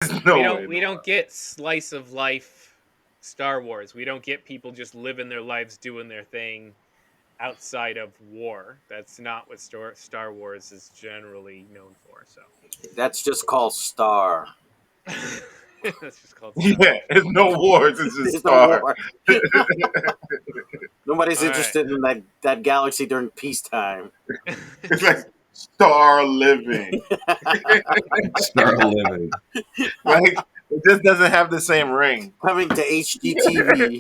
There's no we way. don't get slice of life Star Wars. We don't get people just living their lives doing their thing outside of war. That's not what Star Wars is generally known for. So That's just called Star. that's just called Star. Yeah, there's no wars. It's just There's no Star. war. Nobody's All interested in that galaxy during peacetime. It's like Star living. Star living. Like it just doesn't have the same ring. Coming to HGTV.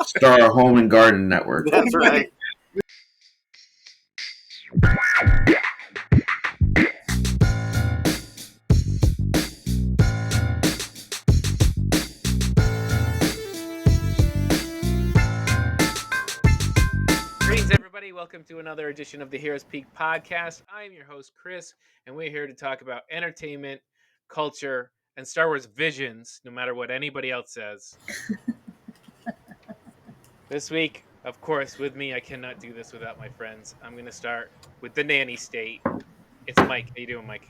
Star Home and Garden Network. That's right. Greetings, everybody. Welcome to another edition of the Heroes Peak podcast. I am your host, Chris, and we're here to talk about entertainment, culture, and Star Wars visions, no matter what anybody else says. This week, of course, with me, I cannot do this without my friends. I'm going to start with the nanny state. It's Mike. How you doing, Mike?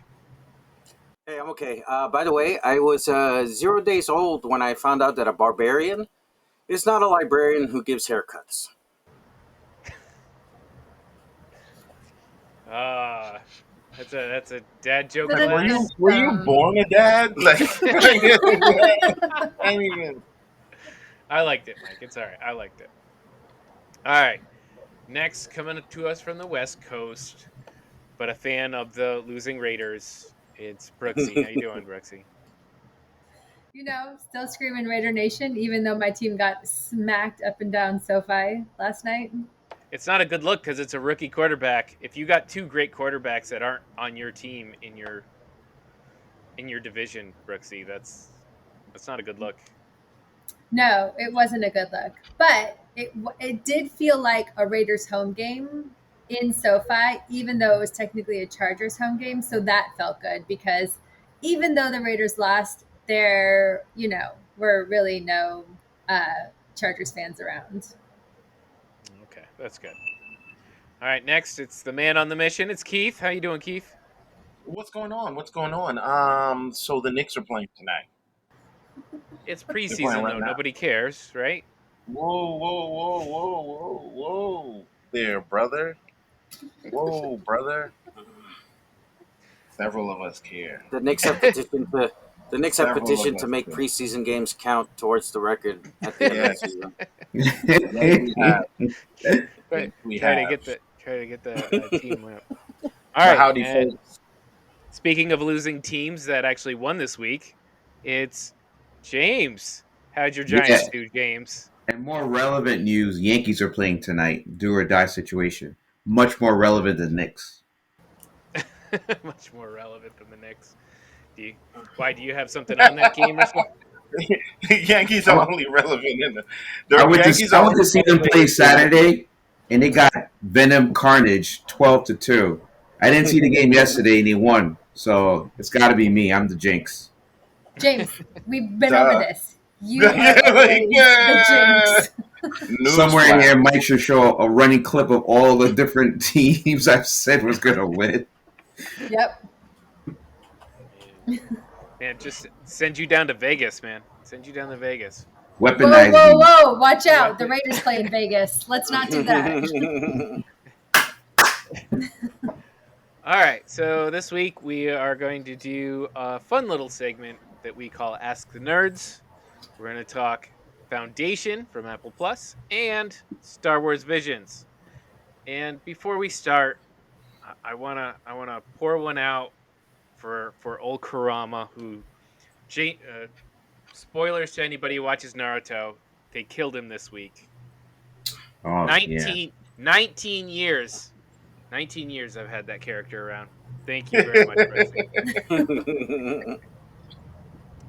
Hey, I'm okay. By the way, I was 0 days old when I found out that a barbarian is not a librarian who gives haircuts. That's a dad joke. Like, class. were you born a dad? Like, I mean, I liked it, Mike. It's all right. I liked it. All right. Next, coming to us from the West Coast, but a fan of the losing Raiders, it's Brooksy. How you doing, Brooksy? You know, still screaming Raider Nation, even though my team got smacked up and down SoFi last night. It's not a good look because it's a rookie quarterback. If you got two great quarterbacks that aren't on your team in your division, Brooksy, that's not a good look. No, it wasn't a good look, but it did feel like a Raiders home game in SoFi, even though it was technically a Chargers home game. So that felt good because even though the Raiders lost, there, were really no Chargers fans around. Okay, that's good. All right, next it's the man on the mission. It's Keith. How you doing, Keith? what's going on? So the Knicks are playing tonight. It's playing preseason right though. now. Nobody cares, right? Whoa, there, brother. Whoa, brother. Several of us care. The Knicks have petitioned to make Several of us preseason games count towards the record at the end Yes. of the season. Yes, we have. Try to get the team win. All right. Howdy, and folks. speaking of losing teams that actually won this week, it's James. How'd your Giants do, James? And more relevant news, Yankees are playing tonight. Do or die situation. Much more relevant than Knicks. Much more relevant than the Knicks. Why do you have something on that game or something? Yankees are only relevant in the. I went Yankees to are see them play Saturday, and they got Venom Carnage 12-2. I didn't see the game yesterday, and they won. So it's got to be me. I'm the jinx. James, we've been Duh. over this. You Yeah, are like, always yeah. the jinx. Somewhere in here, Mike should show a running clip of all the different teams I've said was going to win. Yep. Man, just send you down to Vegas, man. Send you down to Vegas. Weaponized. Whoa! Watch out! The Raiders play in Vegas. Let's not do that. All right, so this week we are going to do a fun little segment that we call Ask the Nerds. We're going to talk Foundation from Apple Plus and Star Wars Visions. And before we start, I wanna pour one out for old Kurama, who, spoilers to anybody who watches Naruto, they killed him this week. Oh, 19 years. 19 years I've had that character around. Thank you very much,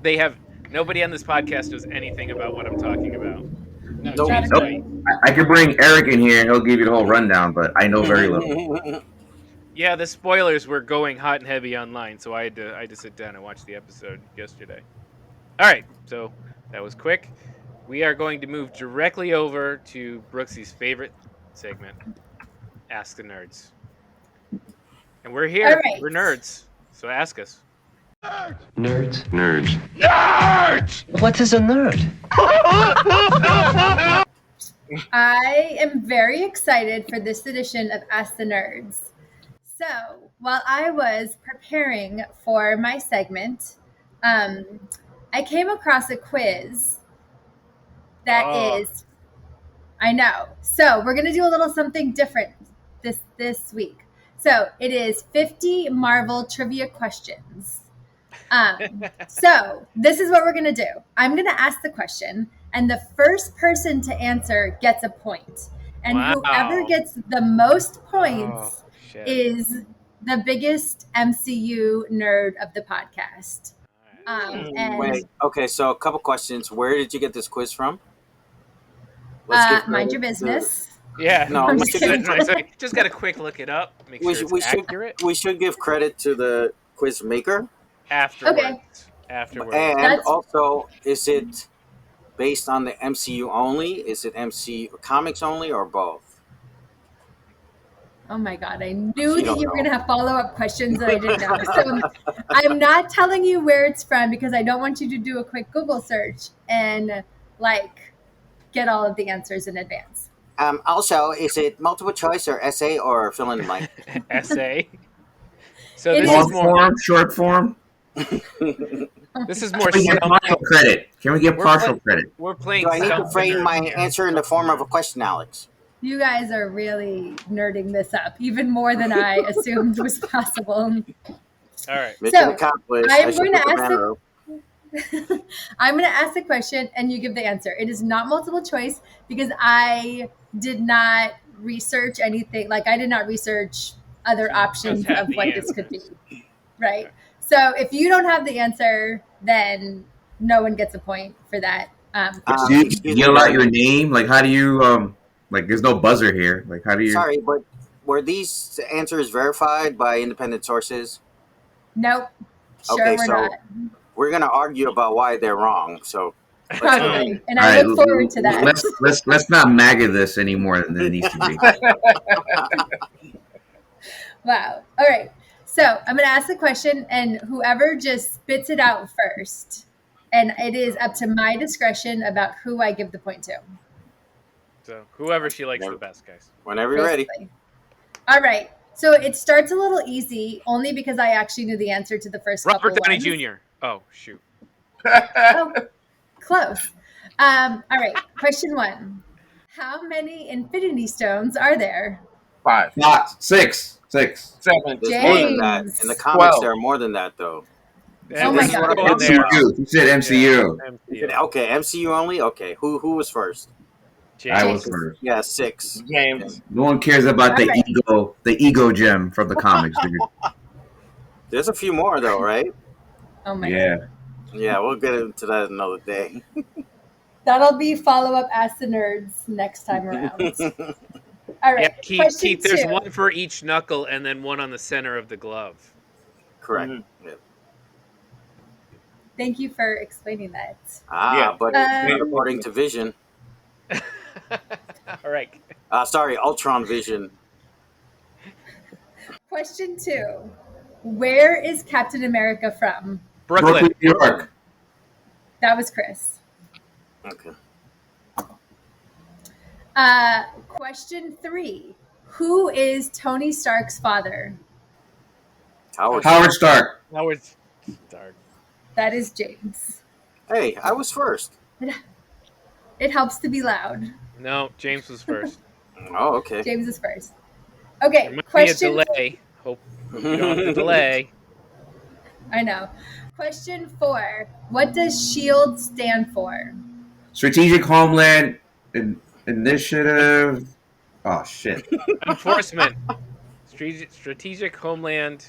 Brooksy. Nobody on this podcast knows anything about what I'm talking about. No, Nope. James, Nope. right? I could bring Eric in here, and he'll give you the whole rundown, but I know very little. Yeah, the spoilers were going hot and heavy online, so I had to sit down and watch the episode yesterday. All right, so that was quick. We are going to move directly over to Brooksy's favorite segment, Ask the Nerds. And we're here. All right. We're nerds, so ask us. Nerds. Nerds. What is a nerd? I am very excited for this edition of Ask the Nerds. So, while I was preparing for my segment, I came across a quiz that Oh. is, I know. So, we're going to do a little something different this week. So, it is 50 Marvel trivia questions. So, this is what we're going to do. I'm going to ask the question, and the first person to answer gets a point. And Wow. whoever gets the most points Oh, shit. is the biggest MCU nerd of the podcast. And Wait, okay, so a couple questions. Where did you get this quiz from? mind your business. Yeah. No, I'm we just should, kidding. Just got to quick look it up. Make we, sure should, we, it's should, accurate. we should give credit to the quiz maker. Afterwards. Okay. Afterwards. And That's- also, is it based on the MCU only? Is it MCU comics only or both? Oh my God, I knew You that don't you were know. going to have follow-up questions that I didn't know. So I'm not telling you where it's from because I don't want you to do a quick Google search and get all of the answers in advance. Also, is it multiple choice or essay or fill in the blank? Essay. So It this is. is Long more. form, short form. This is more. Can we get stumping. partial credit? Can we get We're partial playing- credit? We're playing. Do I need to Stump the frame Nerd my here. answer in the form of a question, Alex? You guys are really nerding this up, even more than I assumed was possible. All right. Mission So, accomplished. I am should going to put the ask banner up. I'm going to ask the question and you give the answer. It is not multiple choice because I did not research anything. I did not research other options Just have of the what this could be. answers. Right. So if you don't have the answer, then no one gets a point for that. Do you Excuse me, yell out your name? How do you there's no buzzer here. How do you? Sorry, but were these answers verified by independent sources? Nope. Sure, Okay, we're so not. we're going to argue about why they're wrong. So Probably. And All I right, look forward to that. Let's not MAGA this any more than it needs to be. Wow. All right. So I'm going to ask the question, and whoever just spits it out first, and it is up to my discretion about who I give the point to. So whoever she likes the best, guys. whenever you're ready. Basically. All right. So it starts a little easy, only because I actually knew the answer to the first Robert couple Downey ones. Jr. Oh shoot. Oh, close. All right. Question 1. How many Infinity Stones are there? 5, Six. 7, There's more than that. James. In the comics, 12. there are more than that, though. Oh my This is God. what I'm In there. MCU. You said MCU. MCU. Okay, MCU only? Okay, who was first? James. I was first. Yeah, 6. James. No one cares about All right. the ego gem from the comics, dude. There's a few more, though, right? Oh my Yeah. God. Yeah, we'll get into that another day. That'll be follow-up Ask the Nerds next time around. All right. Yeah, Keith, there's 2. one for each knuckle and then one on the center of the glove. Correct. Mhm. Yeah. Thank you for explaining that. Yeah. But it's not according to Vision. All right. Sorry, Ultron Vision. Question 2. Where is Captain America from? Brooklyn. New York. That was Chris. Okay. Question 3. Who is Tony Stark's father? Howard Stark. Howard Stark. That is James. Hey, I was first. It helps to be loud. No, James was first. Oh, okay. James is first. Okay, There might be a question. delay. Hope you don't have to delay. I know. Question 4. What does SHIELD stand for? Strategic Homeland Initiative. Oh shit. Enforcement. Strategic Homeland.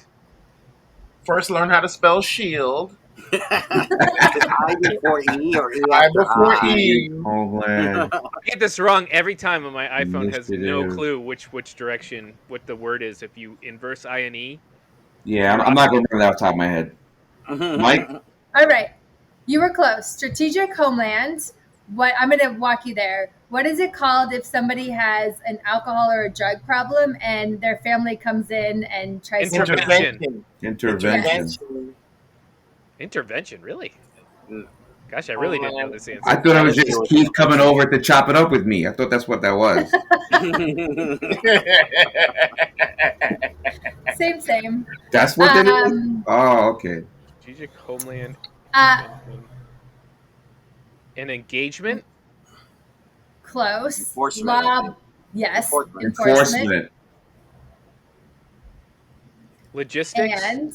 First, learn how to spell shield. Is I before E or E I after before I? E. Homeland. I get this wrong every time, and my iPhone has no Initiative. clue which direction, what the word is. If you inverse I and E, Yeah, I'm not gonna remember that off the top of my head. Mike? All right. You were close. Strategic Homeland. What I'm going to walk you there. What is it called if somebody has an alcohol or a drug problem and their family comes in and tries to Intervention. Intervention. Intervention. Intervention, really? Mm. Gosh, I really didn't know this answer. I thought it was just Keith coming over to chop it up with me. I thought that's what that was. Same. That's what that is? Um, Oh, okay. Strategic Homeland uh, an engagement. close. Enforcement, I Law. think. Yes. Enforcement. Enforcement. Logistics. And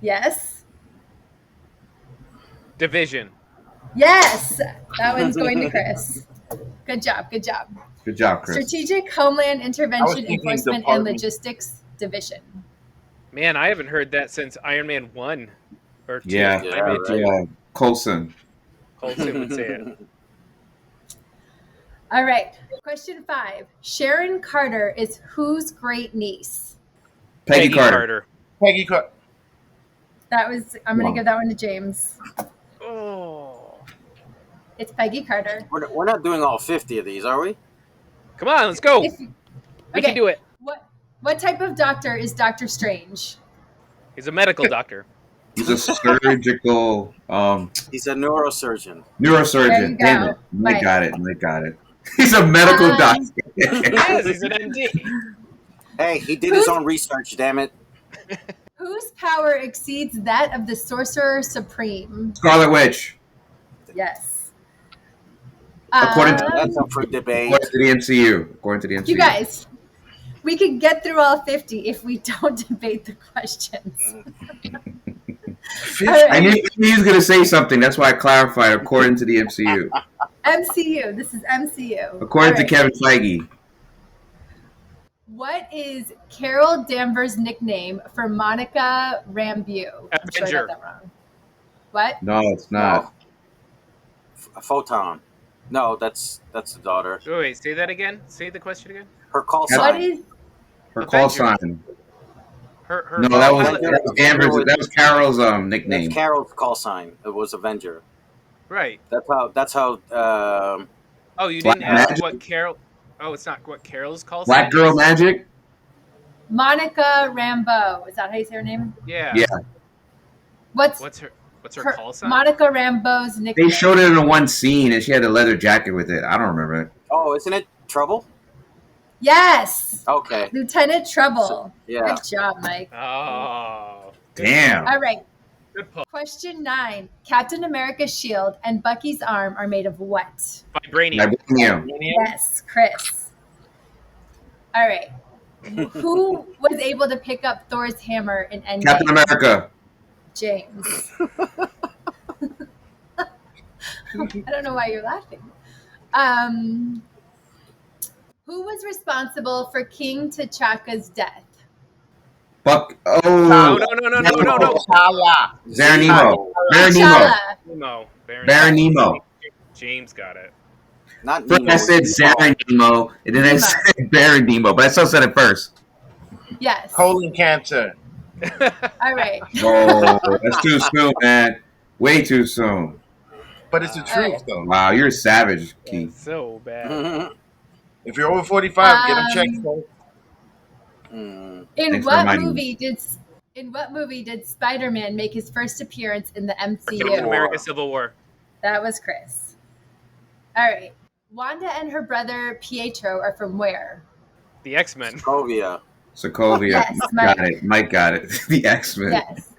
yes. Division. Yes. That one's going to Chris. Good job. Good job, Chris. Strategic Homeland Intervention thinking Enforcement and department. Logistics Division. Man, I haven't heard that since Iron Man 1 or 2. Yeah. Yeah, Iron Man right. 2. Coulson. Coulson would say it. All right. Question 5. Sharon Carter is whose great niece? Peggy Carter. Peggy Carter. That was. I'm going Wow. to give that one to James. Oh. It's Peggy Carter. We're not doing all 50 of these, are we? Come on, let's go. If- We okay. can do it. What type of doctor is Doctor Strange? He's a medical doctor. He's a surgical He's a neurosurgeon. There you neurosurgeon. Damn go. it. Mike Right. got it. Mike got it. He's a medical doctor. Yes, he's an MD. Hey, he did his own research, damn it. Whose power exceeds that of the Sorcerer Supreme? Scarlet Witch. Yes. According to- That's up for debate. According to the MCU. According to the MCU. You guys, we could get through all 50 if we don't debate the questions. All I right. knew he was going to say something. That's why I clarified according to the MCU. MCU. This is MCU. According All to right. Kevin Feige. What is Carol Danvers' nickname for Monica Rambeau? I'm sure I Avenger. got that wrong. What? No, it's not. A photon. No, that's the daughter. Wait, say that again. Say the question again. Her call Yeah. What sign. is Her call Avenger. sign. Her No, that was, Avenger. that was Danvers. That was Carol's nickname. That's Carol's call sign. It was Avenger. right. That's how Oh, you Black didn't ask Magic? what Carol. Oh, it's not what Carol's call Black sign Girl is? Magic? Monica Rambeau? Is that how you say her name? Yeah. Yeah. What's What's her her- call sign? Monica Rambeau's nickname? They showed it in the one scene, and she had a leather jacket with it. I don't remember it. oh, isn't it Trouble? Yes, Okay. Lieutenant Trouble. Yeah. Good job, Mike. Oh. Damn. All right. Good pull. Question 9. Captain America's shield and Bucky's arm are made of what? Vibranium. Vibranium. Yes, Chris. All right. Who was able to pick up Thor's hammer in Endgame? Captain America. James. I don't know why you're laughing. Who was responsible for King T'Chaka's death? Buck. No, Oh. no. T'Challa. Baron Nemo. Baron Nemo. T'Challa. Nemo. Baron Nemo. James got it. Not First Nemo. I said Zarin Nemo, and then I Nemo. said Baron Nemo, but I still said it first. Yes. Colon cancer. All right. Oh, that's too soon, man. Way too soon. But it's the truth, though. Wow, you're a savage, Keith. So bad. Mhm. If you're over 45, get them Um, checked, folks. Mm. In Thanks for what reminding movie did Spider-Man make his first appearance in the Captain MCU? America Civil War. That was Chris. All right. Wanda and her brother Pietro are from where? The X-Men. Sokovia. Sokovia. Yes, Got it. Mike got it. The X-Men.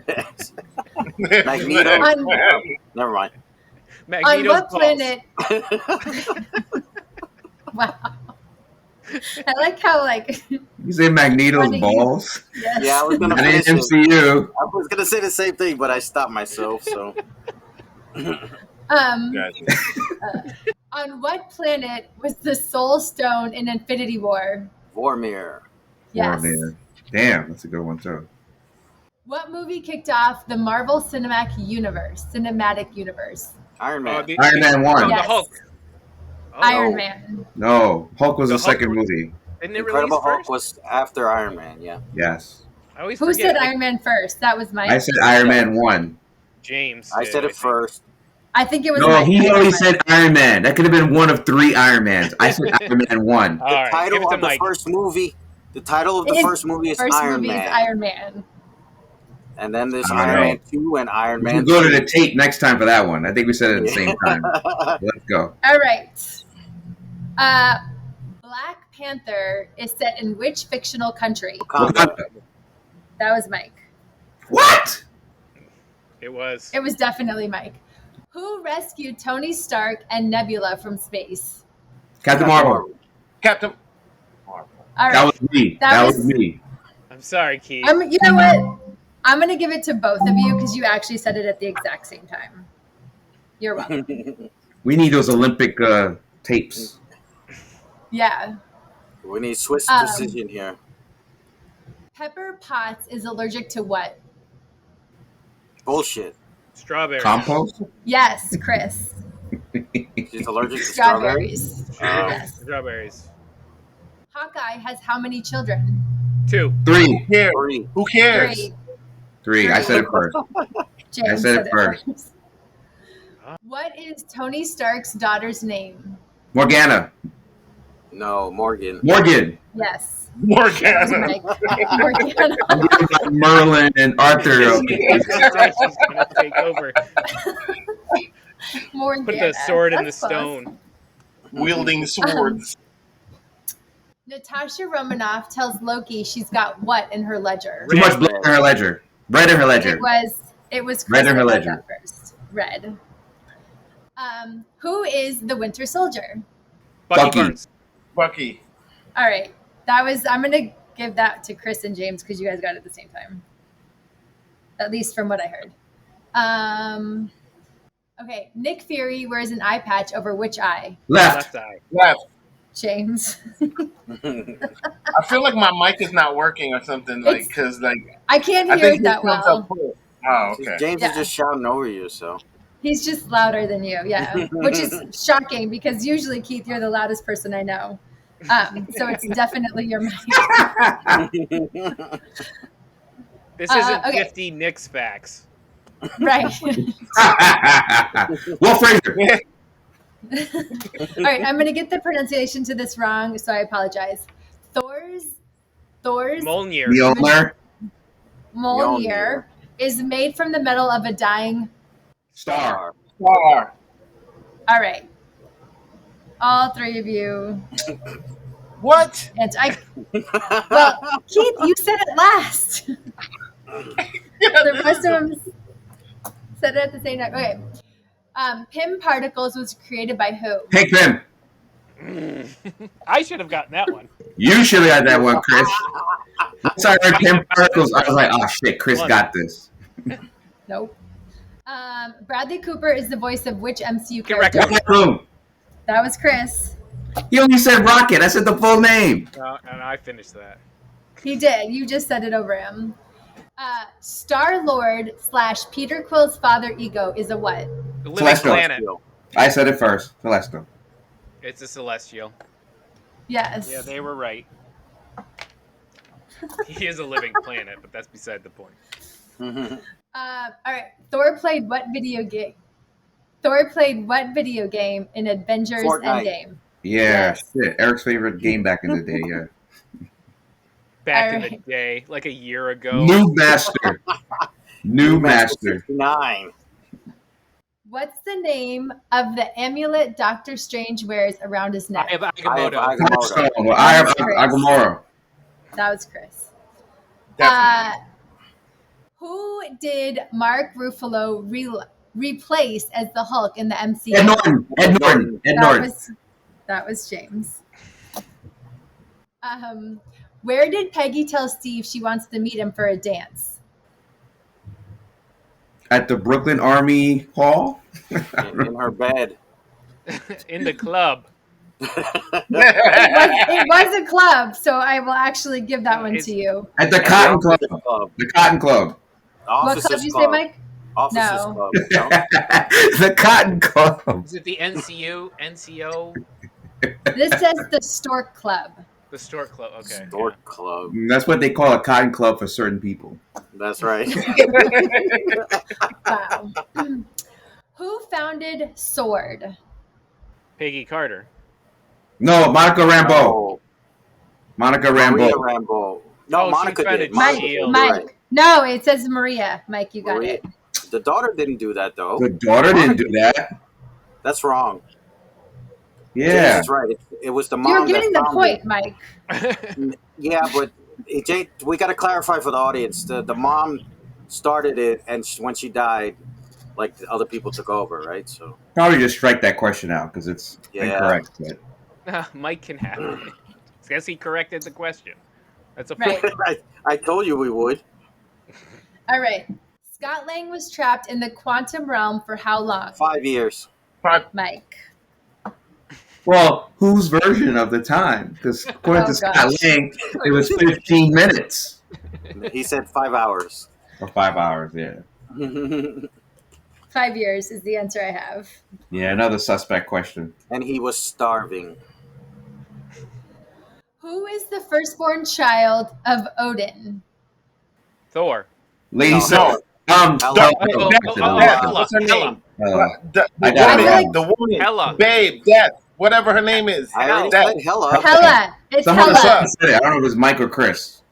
Yes. Magneto. On- Never mind. On Magneto's what balls. planet? Wow. I like how You say Magneto's Funny. balls? yes. Yeah, I was gonna Not in finish it. MCU. I was gonna say the same thing, but I stopped myself. So Gotcha. On what planet was the Soul Stone in Infinity War? Vormir. Yes. Oh, man. Damn, that's a good one too. What movie kicked off the Marvel Cinematic Universe? Iron Man. Iron Man 1. Yes. The Hulk. Oh, Iron Man. No, Hulk was The the Hulk second was- movie. Didn't it Incredible release Hulk first? was after Iron Man. Yeah. Yes. I always Who forget. said like, Iron Man first? That was Mike. I said Iron Man 1. James. I did, said it think. first. I think it was No, Mike. he already Mike. said Iron Man. That could have been one of 3 Iron Mans. I said Iron Man 1. All right, give Title it to of the Mike. first movie. The title of the His first movie is First Iron movie Man. is Iron Man. And then there's All Iron right. Man 2 and Iron We Man can go to 3. the tape next time for that one. I think we said it at the same time. Let's go. All right. Black Panther is set in which fictional country? Wakanda. That was Mike. What? It was. It was definitely Mike. Who rescued Tony Stark and Nebula from space? Captain Marvel. Captain Marvel. All That right. was me. That That was- was me. I'm sorry, Keith. You know what? I'm going to give it to both of you because you actually said it at the exact same time. You're welcome. We need those Olympic tapes. Yeah. We need Swiss precision here. Pepper Potts is allergic to what? Bullshit. Strawberries. Compost? Yes, Chris. She's allergic to strawberries. Strawberries. Oh. Yes. Strawberries. Hawkeye has how many children? 2. 3. Here. Three. Who cares? 3. 3. I said it first. James I said it first. What is Tony Stark's daughter's name? Morgana. No, Morgan. Morgan. Yes. Morgana. Mike. Morgana. I'm getting like Merlin and Arthur. She's gonna take over. Morgana. Put the sword in the That's close. stone. Wielding swords. Natasha Romanoff tells Loki she's got what in her ledger? Too much blood in her ledger. Red in her ledger. It was Red in her Chris that ledger. got first. Red. Who is the Winter Soldier? Bucky Bucky. Barnes. Bucky. All right, I'm gonna give that to Chris and James because you guys got it at the same time. At least from what I heard. Okay, Nick Fury wears an eye patch over which eye? Left. Left eye. Left. James. I feel like my mic is not working or something, like, It's- because, like, I can't I hear think it that he comes well. up full. Oh, okay. James Yeah. is just shouting over you, so. He's just louder than you, yeah. Which is shocking because usually, Keith, you're the loudest person I know. So it's definitely your mic. This isn't okay. 50 Knicks facts. Right. Will Fraser. All right, I'm going to get the pronunciation to this wrong, so I apologize. Thor's Mjolnir. Mjolnir. Mjolnir is made from the metal of a dying. Star. Star. All right. All three of you. What? And well, Keith, you said it last. The rest of them said it at the same time. Okay. Pym Particles was created by who? Hank Pym. I should have gotten that one. You should have had that one, Chris. Once I heard Pym Particles, I was like, oh shit, Chris got this. Nope. Bradley Cooper is the voice of which MCU Get character? Record. Boom. That was Chris. He only said Rocket. I said the full name. And I finished that. He did. You just said it over him. Star Lord / Peter Quill's father ego is a what? The living Celestial. planet. I said it first. Celestial. It's a celestial. Yes. Yeah, they were right. He is a living planet, but that's beside the point. All right. Thor played what video game? Thor played what video game in Avengers Fortnite. Endgame? Yeah, Yes. shit. Eric's favorite game back in the day, yeah. Back in the Alright. day, like a year ago. Noob Master. Noob Master. 9. What's the name of the amulet Doctor Strange wears around his I neck? have I have Agamotto. Touchstone. Well, I have Agamora. That was Chris. Definitely. Who did Mark Ruffalo replace as the Hulk in the MCU? Ed Norton. Ed Norton. Ed Norton. That was James. Where did Peggy tell Steve she wants to meet him for a dance? At the Brooklyn Army Hall. In her bed. In the club. It was a club, so I will actually give that one to you. At the Cotton Club. Club. The Cotton Club. What Officers club did you say, Club. Mike? Officers No. Club. No? The Cotton Club. Is it the NCO? This says the Stork Club. The Stork Club. Okay. Stork Club. That's what they call a Cotton Club for certain people. That's right. Wow. Who founded Sword? Peggy Carter. No, Monica Rambeau. Oh, Monica Maria Rambeau. Rambeau. No, Oh, she Monica founded did. Monica Shield. did, Mike, right. No, it says Maria. Mike, you got Maria. it. The daughter didn't do that though. The daughter didn't do that. That's wrong. Yeah. James is right. It was the mom. You're getting the that found point, it. Mike. Yeah, but Jay, we got to clarify for the audience. The mom started it, and when she died, like the other people took over, right? So Probably just strike that question out because it's Yeah. incorrect. But Mike can have it. Guess he corrected the question. That's a Right. point. I told you we would. All right. Scott Lang was trapped in the quantum realm for how long? 5 years. Mike. well, whose version of the time? Because according Oh, to Scott gosh. Lang, it was 15 minutes He said 5 hours. or 5 hours. Yeah. 5 years is the answer I have. Yeah. Another suspect question. And he was starving. Who is the firstborn child of Odin? Thor. Lady No. Sif. Hella. Hella. Hella. What's her Hella. name? Hella. The I got it. woman. The woman. Hella. Babe. Death. Whatever her name is. I already Death. said hella. Hella. It's Someone Hella. said it. I don't know if it was Mike or Chris.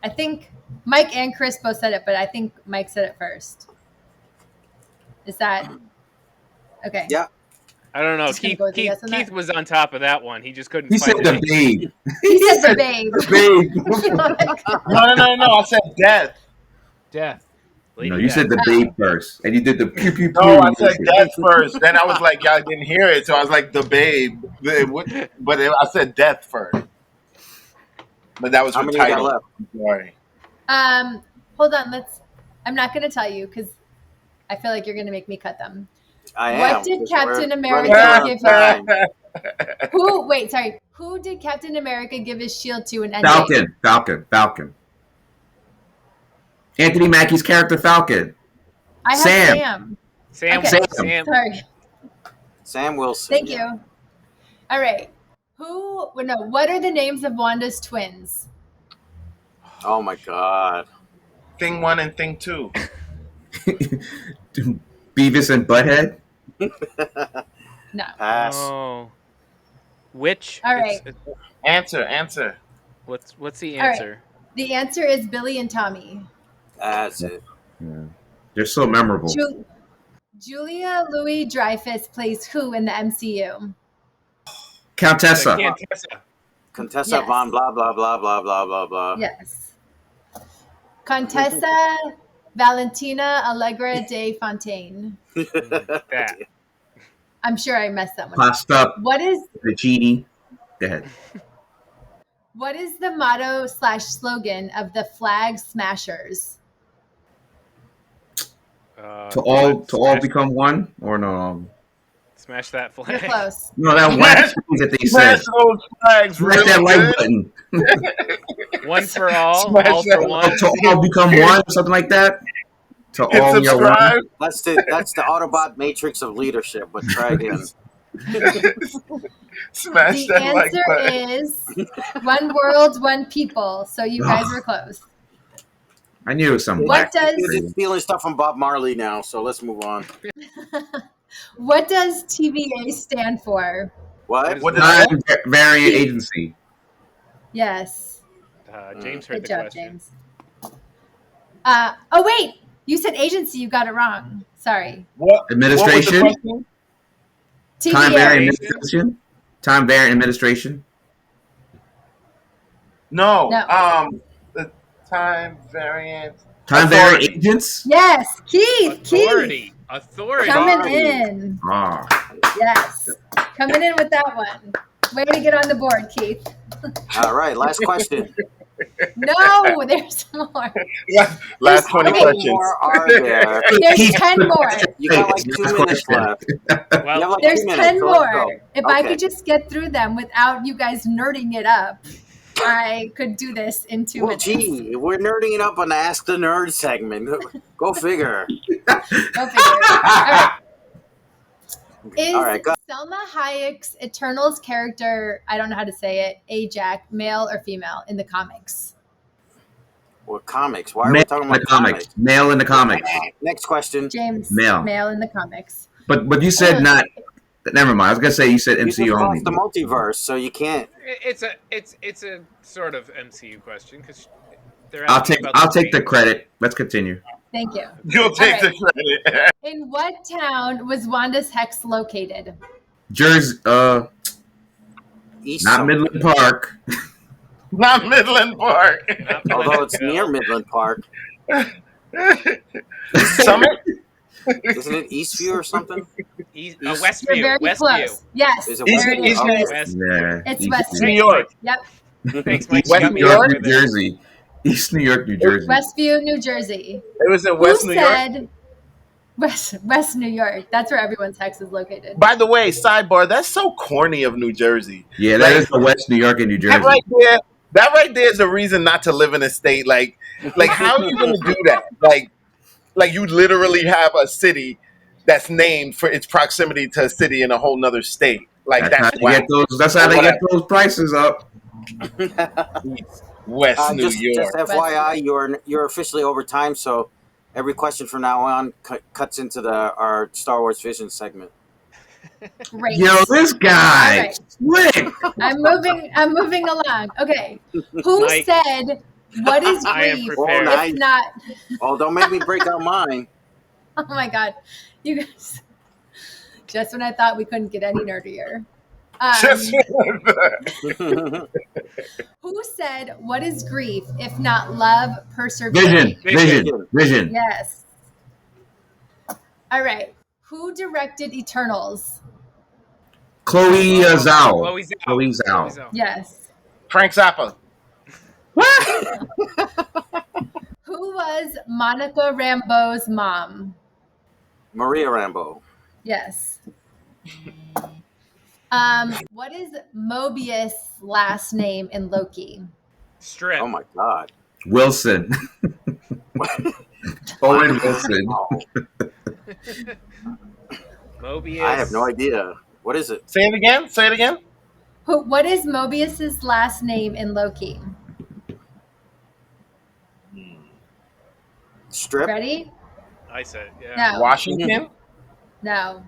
I think Mike and Chris both said it, but I think Mike said it first. Is that okay? Yeah. I don't know. Just gonna Keith, go with a Keith, yes on that? Keith was on top of that one. He just couldn't He find said the it. babe. He said the babe. Babe. No. I said death. Death. Lady No, you Death. said the babe first, and you did the pew pew pew. No, I said death first. Then I was like, y'all didn't hear it, so I was like, the babe. But I said death first. But that was How her many you got title. left? Sorry. Hold on. I'm not going to tell you because I feel like you're going to make me cut them. I am. What did because Captain we're America running give out of time. Who did Captain America give his shield to in Endgame? Falcon. Anthony Mackie's character Falcon. I have Sam. Sam. Sam. Okay. Sam. Sorry. Sam Wilson. Thank you. All right. What are the names of Wanda's twins? Oh my God. Thing 1 and Thing 2. Beavis and Butthead. No. Pass. Oh. Which? All right. Answer. What's the All right. answer? The answer is Billy and Tommy. That's it. Yeah. They're so memorable. Julia Louis-Dreyfus plays who in the MCU? Countessa. Contessa. Contessa Yes. von blah blah blah blah blah blah blah. Yes. Contessa Valentina Allegra de Fontaine. That. I'm sure I messed that one up. Passed up. What is The genie. Go ahead. the motto / slogan of the Flag Smashers? To all smash, become one, or no? Smash that You're flag. close. No, that one thing that they Smash said. those flags Smash real that like good. button. One for all, Smash all that for one. To all become one, or something like that. To Hit all your one. subscribe. That's the Autobot matrix of leadership. But try again. Smash The that like answer button. is one world, one people. So you guys were close. I knew it was some What black. does You're stealing stuff from Bob Marley now, so let's move on. what does TVA stand for? What? What is Time variant agency. Yes. James heard Good the job, question. James. Oh wait, you said agency. You got it wrong. Sorry. What? Administration? What was the question? Time TVA. variant administration. Time variant administration. No. No. The time variant. Time Authority. variant agents. Yes, Keith. Authority. Authority. Coming Authority. in. Ah, Yes. Coming in with that one. Way to get on the board, Keith. All right, last question. No, there's more. Last 20 Okay. How many questions. more are there? There's Keith, 10 more. You got like Last 2 minutes question. left. You Well, have like There's 2 minutes. 10 so let's more. go. If I Okay. could just get through them without you guys nerding it up, I could do this in 2 Well, minutes. gee, we're nerding it up on the Ask the Nerd segment. Go figure. Go figure. All right. Is All right, go. Selma Hayek's Eternals character, I don't know how to say it, Ajax, male or female in the comics? Well, comics. Why are we male talking in the about comics. Male in the comics. Next question. James, Male. male in the comics. But you said not. Never mind. I was gonna say you said You just MCU only. lost the multiverse, so you can't. it's a sort of MCU question because They're I'll asking take about I'll take the change. credit. Let's continue. Thank you. You'll take All right. the credit. In what town was Wanda's hex located? Jersey, East not something. Midland Park. Not Midland Park. Not Although it's near Pleasantville. Midland Park. Summit? Isn't it Eastview or something? East, East- Westview. You're very Westview. close. Yes. Is it East- there it East is. New- West. Yeah, It's East West New New York. Yep. Thanks, Mike. West You got New me New York? York, over New there. Jersey. East New York, New Jersey. Westview, New Jersey. It was in Who West New York. said West New York? That's where everyone's hex is located. By the way, sidebar, that's so corny of New Jersey. Yeah, that is the West New York and New Jersey. That right there is a reason not to live in a state. Like how are you gonna do that? Like you literally have a city that's named for its proximity to a city in a whole nother state. Like That's how that's they why get those. That's how they get those prices up. West New Just York. FYI, you're officially over time, so every question from now on cuts into our Star Wars Vision segment. Great. Yo, this guy, All slick. I'm moving along. Okay. Who Mike. said what is I am grief prepared. Oh, nice. if not Oh, don't make me break out mine. oh my god. You guys just when I thought we couldn't get any nerdier. Just- Who said what is grief if not love, perseverance? Vision. Yes. All right. Who directed Eternals? Chloe Zhao. Chloe Zhao. Chloe Zhao. Chloe Zhao. Yes. Frank Zappa. Who was Monica Rambeau's mom? Maria Rambo. Yes. What is Mobius' last name in Loki? Strip. Oh my God. Wilson. Owen Wilson. Wow. Mobius. I have no idea. What is it? Say it again. Say it again. What is Mobius' last name in Loki? Strip? Ready? I said, yeah. No. Washington. No.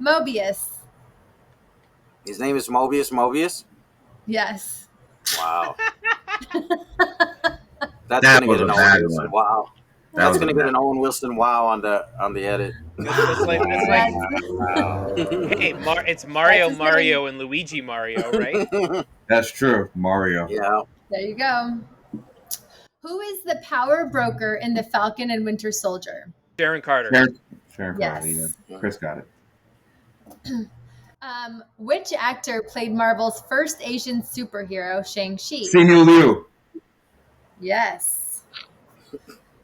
Mobius. His name is Mobius. Mobius? Yes. Wow. That's That gonna was get an a Owen bad Wilson. one. Wow. That That's was gonna a get bad an Owen Wilson wow on the edit. It's like, hey, it's Mario, That's Mario, and Luigi Mario, right? That's true. Mario. Yeah. There you go. Who is the power broker in the Falcon and Winter Soldier? Sharon Carter. Sharon Yes. Carter, yeah. Chris got it. Which actor played Marvel's first Asian superhero, Shang-Chi? Simu Liu. Yes.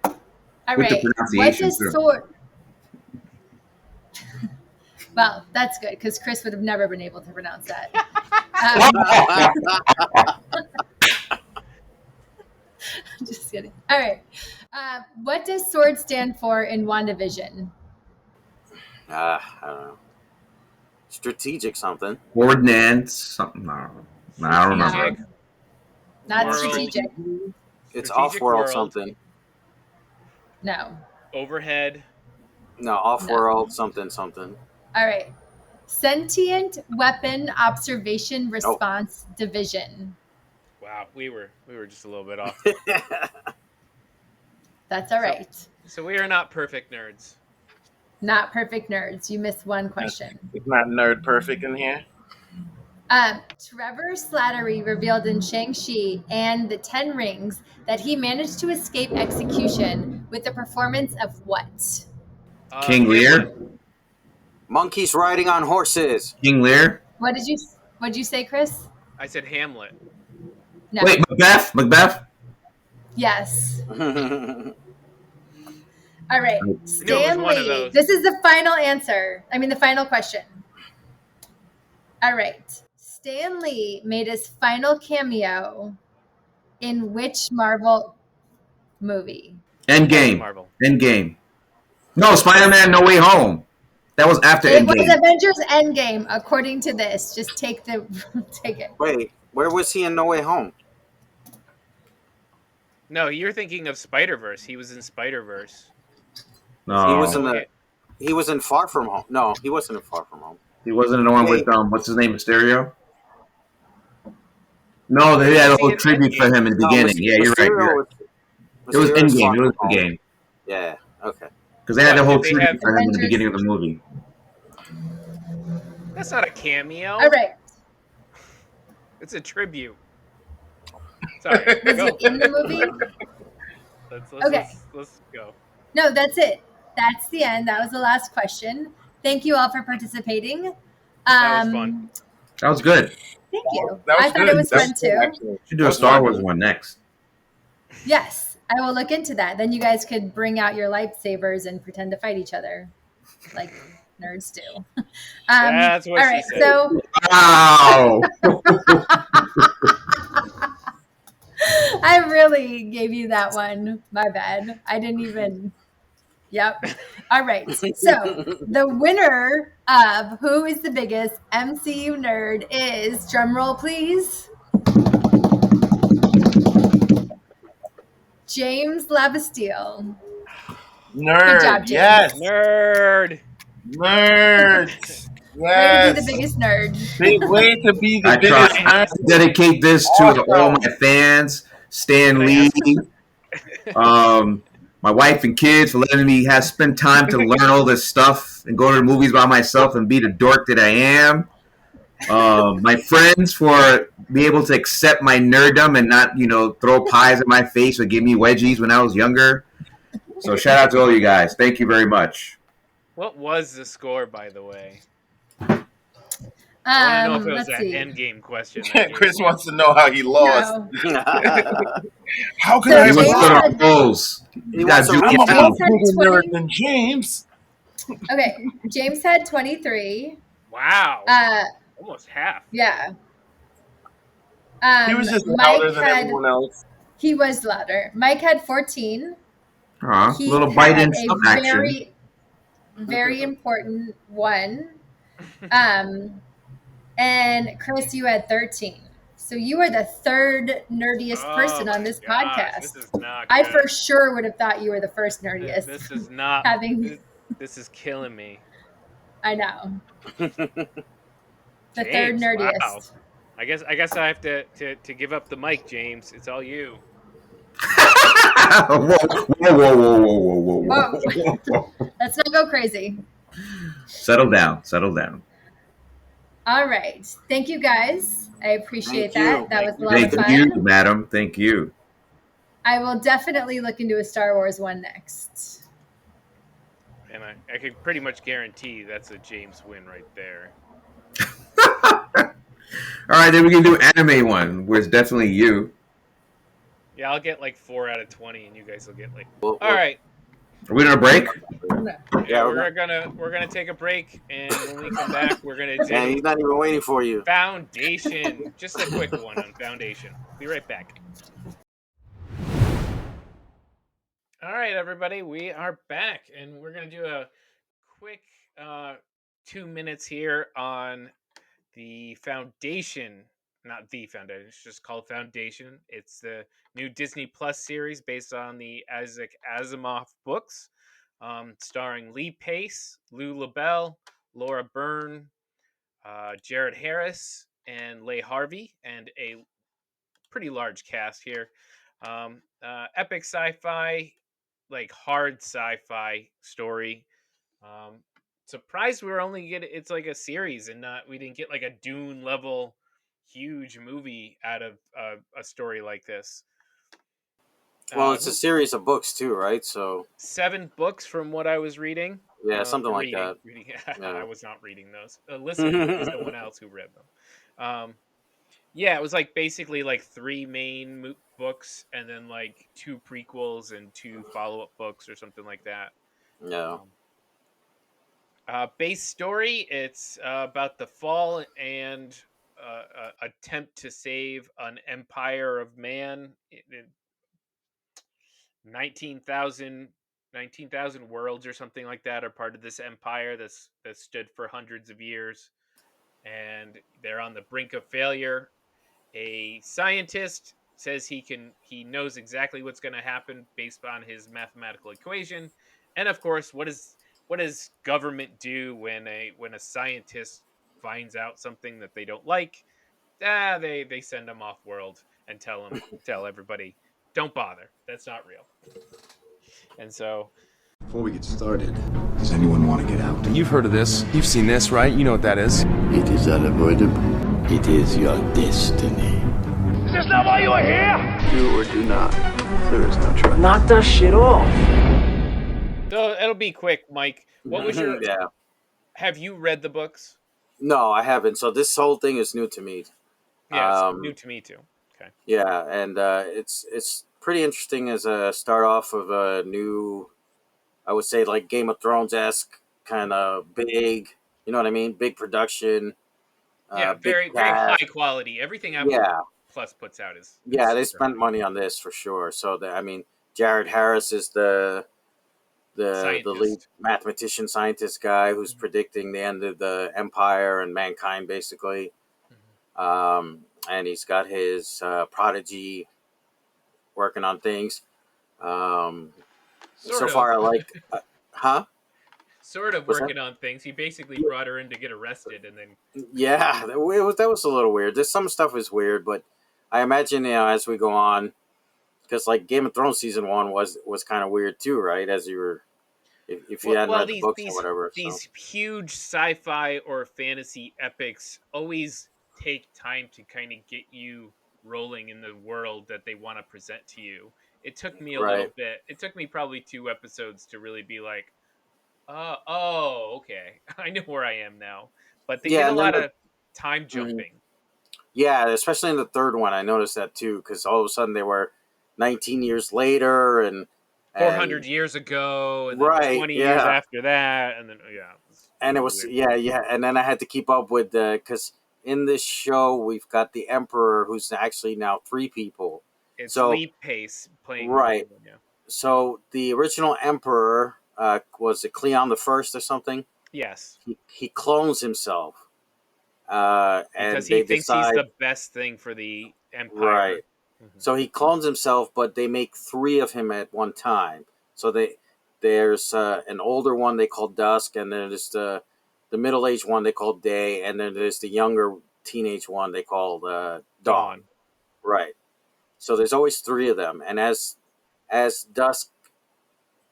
All With the right. What pronunciation, does too. sword? Well, that's good because Chris would have never been able to pronounce that. Just kidding. All right. What does sword stand for in WandaVision? I don't know. Strategic something. Ordnance. Something. I don't remember. No. Not World. strategic. It's Strategic off-world world. something. No. Overhead. No, off-world something. All right. Sentient Weapon Observation Response Division. Wow, we were just a little bit off. That's all right. So we are not perfect nerds. Not perfect nerds. You missed one question. It's not nerd perfect in here. Trevor Slattery revealed in Shang-Chi and the Ten Rings that he managed to escape execution with the performance of what? King Lear. Monkeys riding on horses. King Lear. What did you say, Chris? I said Hamlet. No. Wait, Macbeth. Yes. All All right. one of Stanley. those. This is the final answer. The final question. All right. Stan Lee made his final cameo in which Marvel movie? Endgame. Marvel. Endgame. No, Spider-Man No Way Home. That was after It was Endgame. Avengers Endgame, according to this. Just take it. Wait, where was he in No Way Home? No, you're thinking of Spider-Verse. He was in Spider-Verse. No, He was in Okay. He was in Far From Home. No, he wasn't in Far From Home. he wasn't in the one with what's his name, Mysterio. No, they had a whole tribute for him in the beginning. Yeah, you're right. Mysterio You're right. was- It was Mysterious in game. It was Protocol. in game Yeah. Okay. because they had the What, whole did they tribute have- for him in the Avengers? beginning of the movie. That's not a cameo. All right. It's a tribute. Sorry. Was Go. he in the movie? Okay. Let's go. No, that's it. That's the end. That was the last question. Thank you all for participating. That was fun. That was good. Thank you. That was I thought good. it was That fun was good, too. actually. Should do a That was Star fun. Wars one next. Yes, I will look into that. Then you guys could bring out your lightsabers and pretend to fight each other, like nerds do. That's what all she right, said. so Wow. I really gave you that one. My bad. I didn't even. Yep. All right. So the winner of Who is the Biggest MCU Nerd is, drumroll please, James Lavastille. Nerd. Good job, James. Yes. Nerd. Nerds. Way to Yes. be the biggest nerd. Big way to be the I biggest try. nerd. Dedicate this to Awesome. all my fans, Stan Can I Lee, ask- my wife and kids for letting me spend time to learn all this stuff and go to the movies by myself and be the dork that I am. My friends for being able to accept my nerddom and not, throw pies at my face or give me wedgies when I was younger. So shout out to all you guys. Thank you very much. What was the score, by the way? I want to know if it was Let's that see. end game question. that Chris gave wants to know how he lost. No. How can So I You must James put had- on polls. He You gotta wants do to- I'm a your more James had bigger 20. nerd than James. Okay, James had 23. Wow. Uh, Almost half. yeah. He was just Mike louder than had, everyone else. he was louder. Mike had 14. Aw, He little had Biden a stuff action. very, very important one. And Chris, you had 13. So you are the third nerdiest person Oh on my this gosh, podcast. This is not I good. for sure would have thought you were the first nerdiest. This is not. Having- This is killing me. I know. The third James, nerdiest. wow. I guess I have to give up the mic, James. It's all you. whoa, whoa. Whoa. Let's not go crazy. Settle down. Settle down. All right. Thank you guys. I appreciate Thank that. you. That was a lot Thank of fun. you, madam. Thank you. I will definitely look into a Star Wars one next. And I could pretty much guarantee that's a James win right there. All right, then we can do anime one, where it's definitely you. Yeah, I'll get like 4 out of 20, and you guys will get like. Well, All right. Are we on a break? Yeah, we're we're gonna take a break, and when we come back, we're gonna And do he's not even waiting for you. Foundation. Just a quick one on Foundation. Be right back. All right, everybody, we are back, and we're gonna do a quick 2 minutes here on the Foundation. Not the Foundation; it's just called Foundation. It's the new Disney Plus series based on the Isaac Asimov books, starring Lee Pace, Lou LaBelle, Laura Byrne, Jared Harris, and Leigh Harvey, and a pretty large cast here. Epic sci-fi, like hard sci-fi story. Surprised we were only getting it's like a series and not we didn't get like a Dune level huge movie out of a story like this. Well, it's a series of books too, right? So 7 books from what I was reading. yeah, something like reading, that. Reading. Yeah. I was not reading those. Listening to someone else who read them. Yeah, it was like basically like 3 main books and then like 2 prequels and 2 follow-up books or something like that. Yeah. Base story, it's about the fall and attempt to save an empire of man. 19,000 worlds or something like that are part of this empire that stood for hundreds of years, and they're on the brink of failure. A scientist says he knows exactly what's going to happen based on his mathematical equation, and of course, what does government do when a scientist finds out something that they don't like? They send him off world and tell everybody don't bother. That's not real. And so, Before we get started, does anyone want to get out? You've heard of this. You've seen this, right? You know what that is. It is unavoidable. It is your destiny. Is this not why you are here? Do or do not. There is no try. Knock that shit off. so it'll be quick, Mike. What was your? Yeah. Have you read the books? No, I haven't. So this whole thing is new to me. Yeah, it's new to me too. Okay. Yeah, and it's pretty interesting as a start off of a new, I would say like Game of Thrones esque kind of big. You know what I mean? Big production. Yeah, big very very cast. high quality. Everything Apple Yeah, Plus puts out is yeah. They super high. spent money on this for sure. So I mean, Jared Harris is the lead Scientist. mathematician scientist guy who's predicting the end of the empire and mankind basically. And he's got his prodigy working on things. Sort So of. far, I like, huh? Sort of What's that? working on things. He basically brought her in to get arrested, and then Yeah, that was a little weird. There's some stuff is weird, but I imagine as we go on, because like Game of Thrones season 1 was kind of weird too, right? As you were, if you hadn't read the books or whatever. These huge sci-fi or fantasy epics always take time to kind of get you rolling in the world that they want to present to you. It took me a little Right. bit. It took me probably 2 episodes to really be like, oh, okay, I know where I am now. But they Yeah, did a and then lot the- of time jumping. Yeah, especially in the third one, I noticed that too, because all of a sudden they were 19 years later and 400 years ago, and then Right, 20 years yeah. after that, and then and it was weird. yeah, and then I had to keep up with because in this show we've got the Emperor, who's actually now 3 people. It's So- Lee Pace playing Right. the one, yeah. So the original Emperor was it Cleon the First or something? Yes, He clones himself, and because they he thinks decide he's the best thing for the empire. right. Mhm. So he clones himself, but they make 3 of him at one time. So there's an older one they call Dusk, and then there's the middle-aged one they call Day, and then there's the younger teenage one they call Dawn. Right. So there's always 3 of them, and as Dusk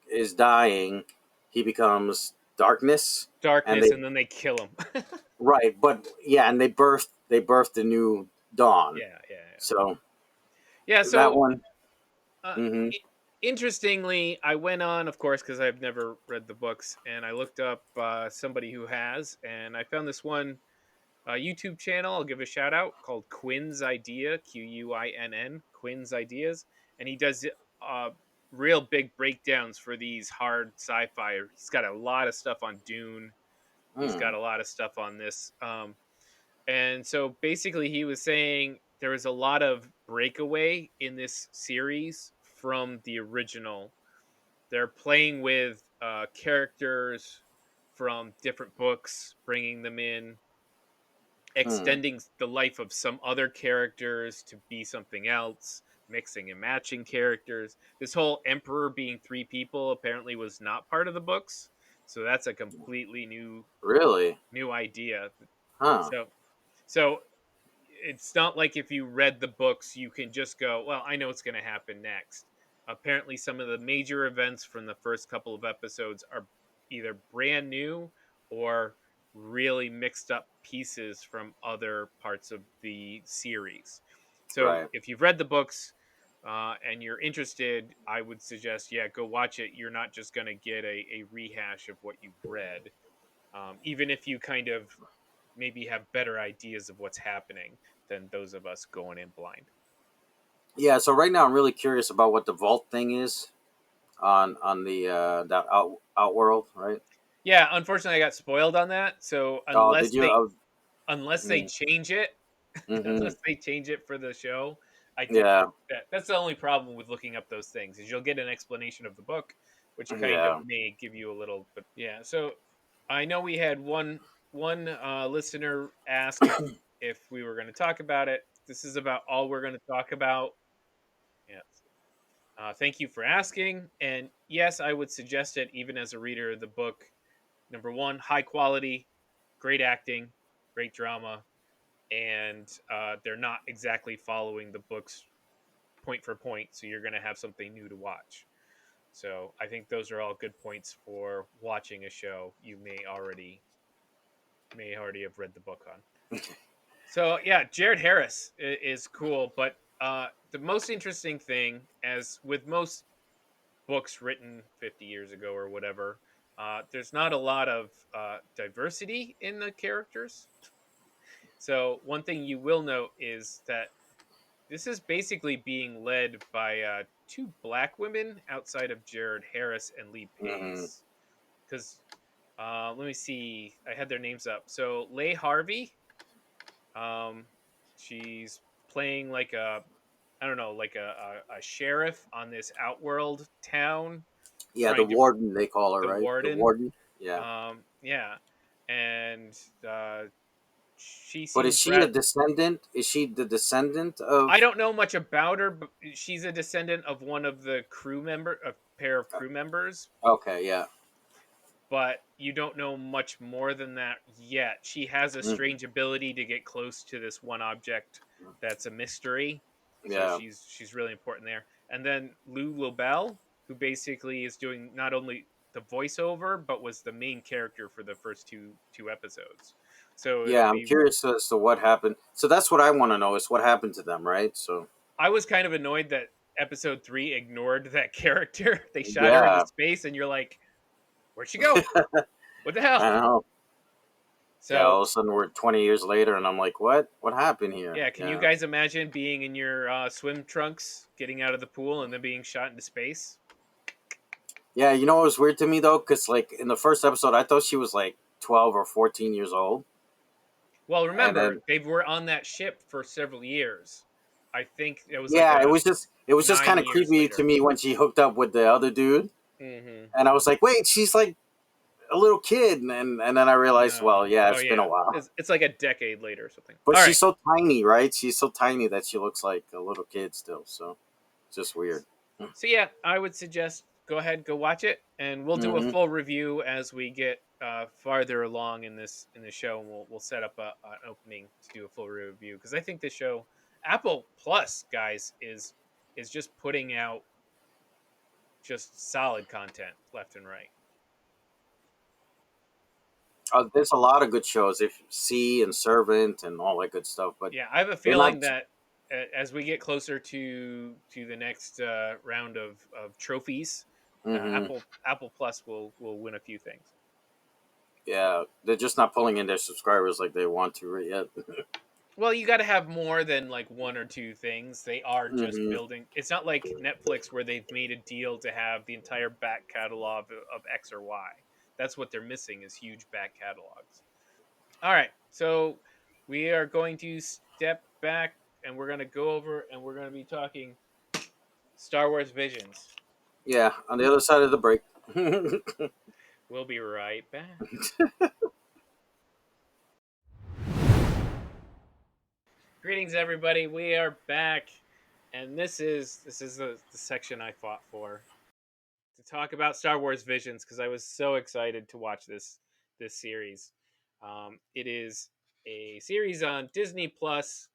is dying, he becomes darkness. Darkness, they- and then they kill him. Right, but yeah, and they birthed the new Dawn. yeah. So Yeah, that so one. uh, Mhm. interestingly, I went on, of course, because I've never read the books, and I looked up somebody who has, and I found this one YouTube channel. I'll give a shout out called Quinn's Idea, Quinn, Quinn's Ideas, and he does real big breakdowns for these hard sci-fi. He's got a lot of stuff on Dune. He's Hmm. got a lot of stuff on this. And so basically, he was saying there was a lot of breakaway in this series from the original. They're playing with characters from different books, bringing them in, extending the life of some other characters to be something else, mixing and matching characters. This whole Emperor being 3 people apparently was not part of the books. So that's a completely Really? new idea. Huh. So it's not like if you read the books, you can just go, well, I know what's going to happen next. Apparently, some of the major events from the first couple of episodes are either brand new or really mixed up pieces from other parts of the series. So Right. if you've read the books and you're interested, I would suggest, go watch it. You're not just going to get a rehash of what you've read. Even if you kind of maybe have better ideas of what's happening than those of us going in blind. Yeah. So right now I'm really curious about what the vault thing is on the that Outworld, right? Yeah, unfortunately, I got spoiled on that. So Oh, did you? unless they change it, Mhm. unless they change it for the show, I think Yeah. that's the only problem with looking up those things is you'll get an explanation of the book, which kind Yeah. of may give you a little bit. Yeah. So I know we had one listener ask if we were going to talk about it. This is about all we're going to talk about. Yes. Thank you for asking. And yes, I would suggest it even as a reader of the book. Number 1, high quality, great acting, great drama, and they're not exactly following the books point for point, so you're going to have something new to watch. So I think those are all good points for watching a show you may already have read the book on. So yeah, Jared Harris is cool, but the most interesting thing, as with most books written 50 years ago or whatever, there's not a lot of diversity in the characters. So one thing you will note is that this is basically being led by two black women outside of Jared Harris and Lee Pace. Because let me see, I had their names up. So Leigh Harvey, she's playing like a, I don't know, like a sheriff on this outworld town. Yeah, the warden, they call her, the right? Warden. The warden. Yeah. Yeah. And she But is she a descendant? Is she the descendant of? I don't know much about her, but she's a descendant of one of the a pair of crew members. Okay, yeah. But you don't know much more than that yet. She has a strange ability to get close to this one object that's a mystery. So Yeah. she's really important there. And then Lou LaBelle, who basically is doing not only the voiceover, but was the main character for the first two episodes. So yeah, I'm curious as to what happened. So that's what I want to know, is what happened to them, right? So I was kind of annoyed that episode 3 ignored that character. They shot her into space, and you're like, where'd she go? What the hell? I don't know. So yeah, all of a sudden we're 20 years later, and I'm like, what? What happened here? Yeah, can you guys imagine being in your swim trunks, getting out of the pool, and then being shot into space? Yeah, you know what was weird to me, though? Because, like, in the first episode, I thought she was, like, 12 or 14 years old. Well, remember, they were on that ship for several years. I think it was it was just kind of creepy to me when she hooked up with the other dude. Mm-hmm. And I was like, wait, she's like a little kid. And then I realized, it's been a while. It's like a decade later or something. But she's so tiny, right? She's so tiny that she looks like a little kid still. So it's just weird. So yeah, I would suggest go watch it, and we'll do a full review as we get farther along in the show, and we'll set up an opening to do a full review, because I think this show, Apple Plus, guys, is just putting out just solid content left and right. There's a lot of good shows, if See and Servant and all that good stuff. But yeah, I have a feeling that as we get closer to the next round of trophies, Apple Plus will win a few things. Yeah, they're just not pulling in their subscribers like they want to yet. Well, you got to have more than like one or two things. They are just building. It's not like Netflix, where they've made a deal to have the entire back catalog of X or Y. That's what they're missing, is huge back catalogs. All right, so we are going to step back, and we're going to go over, and we're going to be talking Star Wars Visions. Yeah, on the other side of the break. We'll be right back. Greetings, everybody. We are back, and this is the section I fought for, to talk about Star Wars Visions, because I was so excited to watch this series. It is a series on Disney Plus,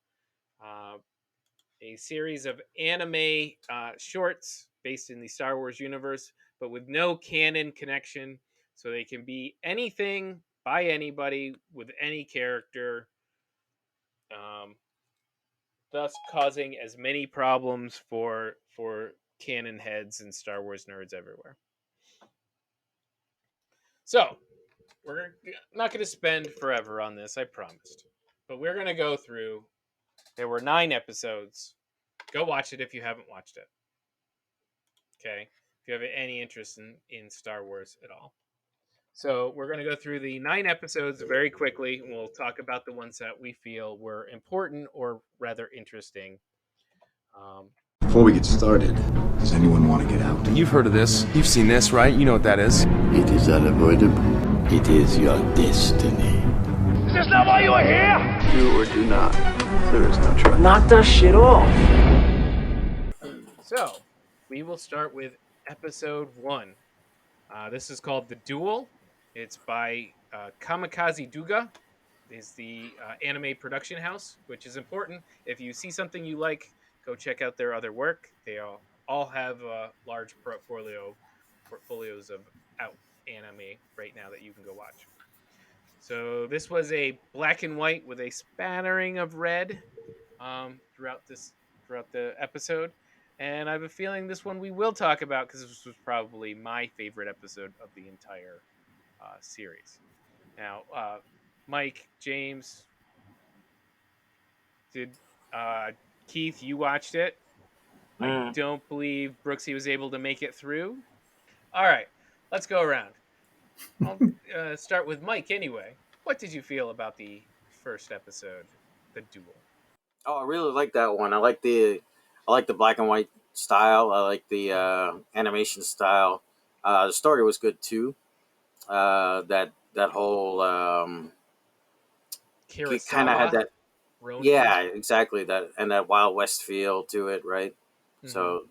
a series of anime shorts based in the Star Wars universe, but with no canon connection, so they can be anything by anybody with any character, thus causing as many problems for canon heads and Star Wars nerds everywhere. So, we're not going to spend forever on this, I promised. But we're going to go through. There were 9 episodes. Go watch it if you haven't watched it. Okay? If you have any interest in Star Wars at all. So, we're going to go through the 9 episodes very quickly, and we'll talk about the ones that we feel were important or rather interesting. Before we get started, does anyone want to get out? You've heard of this. You've seen this, right? You know what that is. It is unavoidable. It is your destiny. Is this not why you are here? Do or do not. There is no try. Knock that shit off. So, we will start with episode 1. This is called The Duel. It's by Kamikaze Duga. Is the anime production house, which is important. If you see something you like go check out their other work. They all have large portfolios of out anime right now that you can go watch. So this was a black and white with a spattering of red throughout the episode, and I have a feeling this one we will talk about because this was probably my favorite episode of the entire series. Now, Mike, James, did Keith, you watched it? I don't believe Brooksy was able to make it through. All right, let's go around. I'll start with Mike anyway. What did you feel about the first episode, The Duel? Oh, I really like that one. I like the black and white style. I like the animation style. The story was good too. That whole kind of had that. Yeah, exactly. That Wild West feel to it, right? Mm-hmm. So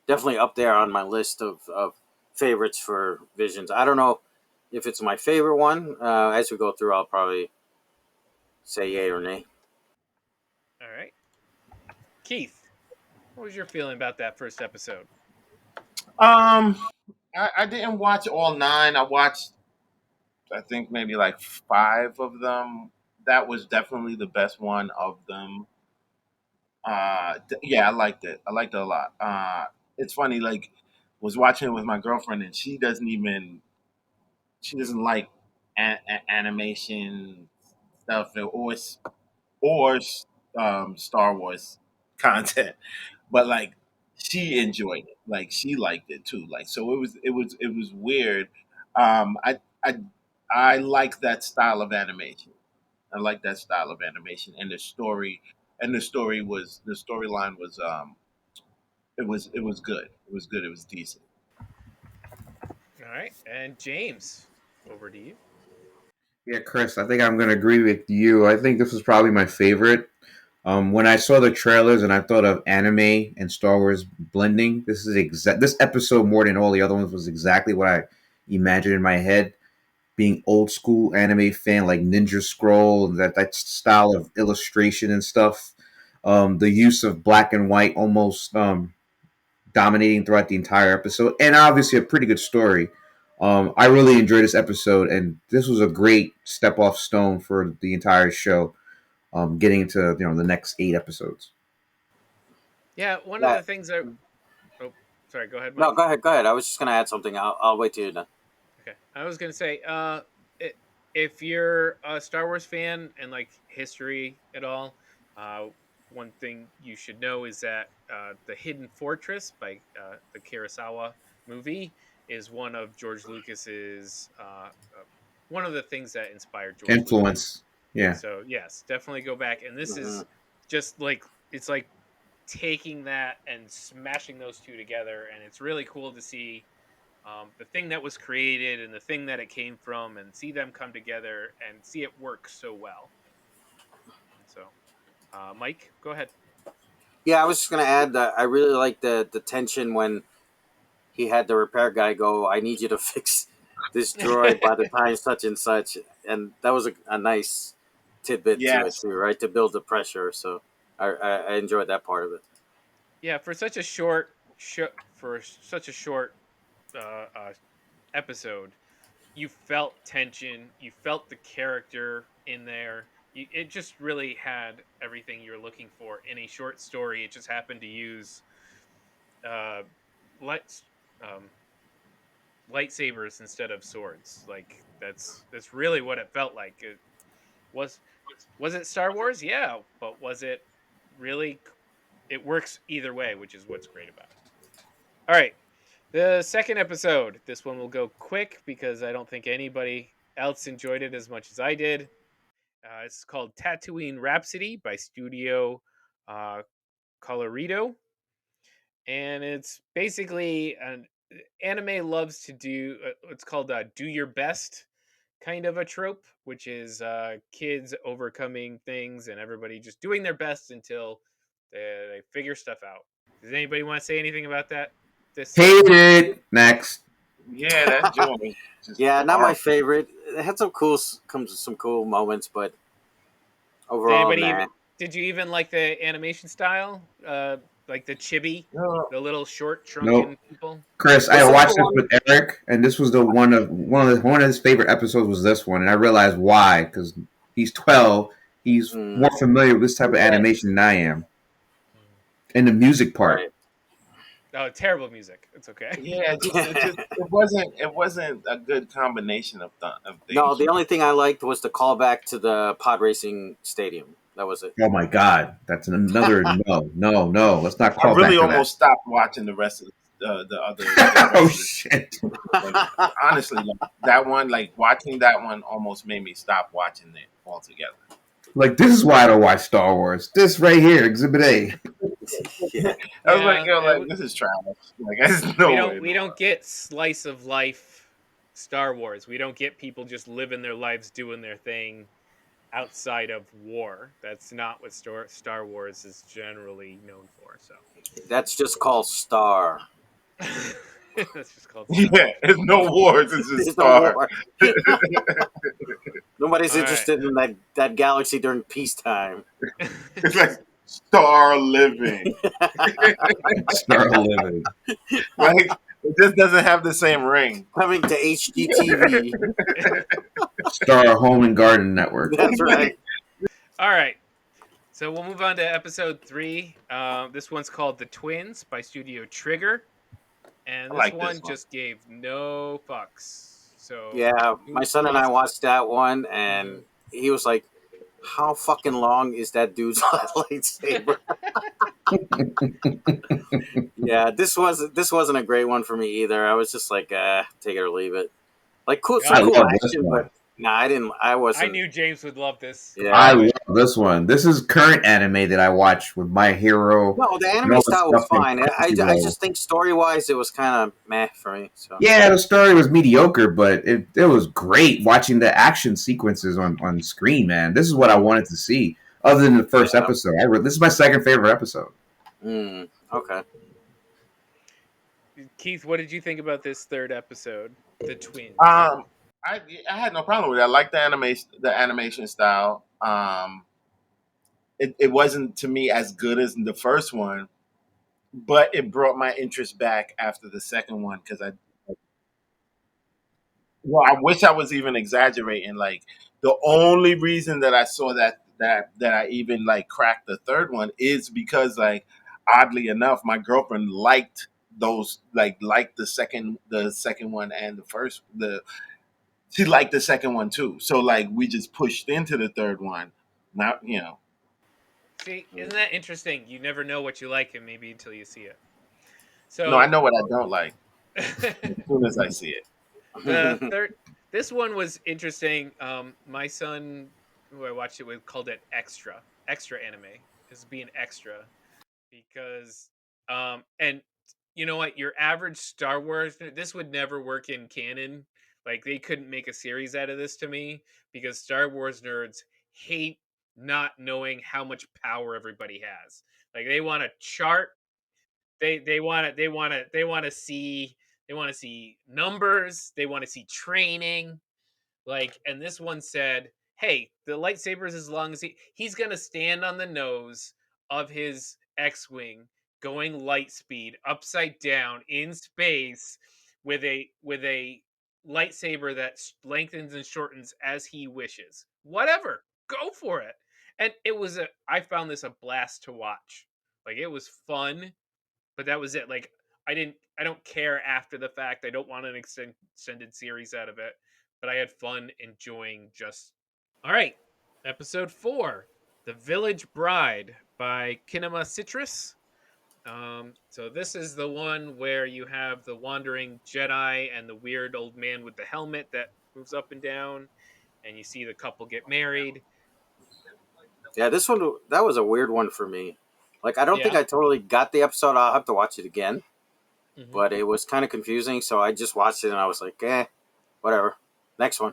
definitely up there on my list of favorites for Visions. I don't know if it's my favorite one. As we go through, I'll probably say yay or nay. All right. Keith, what was your feeling about that first episode? I didn't watch all 9. I watched, I think, maybe like 5 of them. That was definitely the best one of them. Yeah, I liked it. I liked it a lot. It's funny, like, was watching it with my girlfriend, and she doesn't like animation stuff or Star Wars content, but like she enjoyed it, like she liked it too. Like, so it was weird. I like that style of animation. I like that style of animation, and the storyline was it was good. It was good. It was decent. All right, and James, over to you. Yeah, Chris, I think I'm going to agree with you. I think this was probably my favorite. When I saw the trailers and I thought of anime and Star Wars blending, this episode more than all the other ones was exactly what I imagined in my head. Being old school anime fan like Ninja Scroll and that style of illustration and stuff. The use of black and white almost dominating throughout the entire episode, and obviously a pretty good story. I really enjoyed this episode, and this was a great step off stone for the entire show. Getting into the next 8 episodes. Yeah, one of the things I. Oh, sorry. Go ahead, Mike. No, go ahead. I was just gonna add something. I'll wait till you're done. Okay, I was gonna say, if you're a Star Wars fan and like history at all, one thing you should know is that the Hidden Fortress by the Kurosawa movie is one of George Lucas's one of the things that inspired George influence. Lucas. Yeah. So yes, definitely go back. And this is just like it's like taking that and smashing those two together, and it's really cool to see the thing that was created and the thing that it came from, and see them come together and see it work so well. So, Mike, go ahead. Yeah, I was just gonna add that I really like the tension when he had the repair guy go, "I need you to fix this droid by the time such and such," and that was a nice tidbit to it too, right? To build the pressure. So I enjoyed that part of it. Yeah, for such a short episode, you felt tension, you felt the character in there. It just really had everything you're looking for in a short story. It just happened to use lightsabers instead of swords. Like that's really what it felt like. It was it Star Wars? Yeah, but was it really? It works either way, which is what's great about it. All right. The second episode, this one will go quick because I don't think anybody else enjoyed it as much as I did. It's called Tatooine Rhapsody by Studio Colorido. And it's basically an anime loves to do, it's called do your best kind of a trope, which is kids overcoming things and everybody just doing their best until they figure stuff out. Does anybody want to say anything about that? Hate it. Next. Yeah, that's Jordan. Yeah, not my favorite. It had some cool moments, but overall, did Did you even like the animation style? Like the chibi, No. the little short shrunken people. Chris, Was I that watched the this with Eric, and this was the one of his favorite episodes was this one, and I realized why because he's 12. He's more familiar with this type of animation than I am, and the music part. Right. Oh, terrible music. It's okay. Yeah, it wasn't a good combination of things. No, the only thing I liked was the callback to the pod racing stadium. That was it. Oh my God, that's another no. Let's not call I really back to almost stopped watching the rest of the other. Oh shit! Honestly, like, that one, like watching that one, almost made me stop watching it altogether. Like this is why I don't watch Star Wars. This right here, Exhibit A. Yeah. I was Yeah, like, yo, yeah, like this is trash. Like, there's no way. we don't get slice of life Star Wars. We don't get people just living their lives doing their thing outside of war. That's not what Star Wars is generally known for. So That's just called Star. that's just called Star. Yeah, it's no wars. It's just There's no Star. war. Nobody's All interested in that galaxy during peacetime. It's like Star living. Star Living. Like it just doesn't have the same ring. Coming to HGTV. Star Home and Garden Network. That's right. All right. So we'll move on to episode 3. This one's called The Twins by Studio Trigger. And this like one this one. just gave no fucks. So Yeah, my son and I watched that one, and he was like, "How fucking long is that dude's lightsaber?" Yeah, this wasn't a great one for me either. I was just like, take it or leave it. Like cool, I some cool love this action, one. but no, I didn't. I wasn't. I knew James would love this. Yeah, I love this one. This is current anime that I watch with My Hero. no, the and anime all the style was stuff in fine. I Crunchyroll. just think story wise, it was kind of meh for me. So Yeah, the story was mediocre, but it was great watching the action sequences on screen, man. This is what I wanted to see, other than the first episode. This is my second favorite episode. Okay. Keith, what did you think about this third episode, The Twins? I had no problem with it. I like the animation style. It wasn't to me as good as the first one, but it brought my interest back after the second one because I wish I was even exaggerating. Like the only reason that I saw that I even like cracked the third one is because like oddly enough, my girlfriend liked those liked the second one and the first she liked the second one too. So like we just pushed into the third one. Now See, isn't that interesting? You never know what you like and maybe until you see it. So no, I know what I don't like as soon as I see it. This one was interesting. My son, who I watched it with, called it extra anime. This being extra because and you know what? Your average Star Wars, this would never work in canon. Like they couldn't make a series out of this to me because Star Wars nerds hate not knowing how much power everybody has. Like they want to chart. They want to see numbers. They want to see training. Like, and this one said, "Hey, the lightsaber's as long as he's gonna stand on the nose of his X-wing, going light speed upside down in space with a lightsaber that lengthens and shortens as he wishes. Whatever, go for it." And I found this a blast to watch. Like it was fun, but that was it. Like I don't care after the fact. I don't want an extended series out of it, but I had fun enjoying just. All right, episode 4, The Village Bride by Kinema Citrus. So this is the one where you have the wandering Jedi and the weird old man with the helmet that moves up and down, and you see the couple get married. Yeah, this one, that was a weird one for me. Like, I don't think I totally got the episode. I'll have to watch it again. Mm-hmm. But it was kind of confusing, so I just watched it and I was like, whatever. Next one.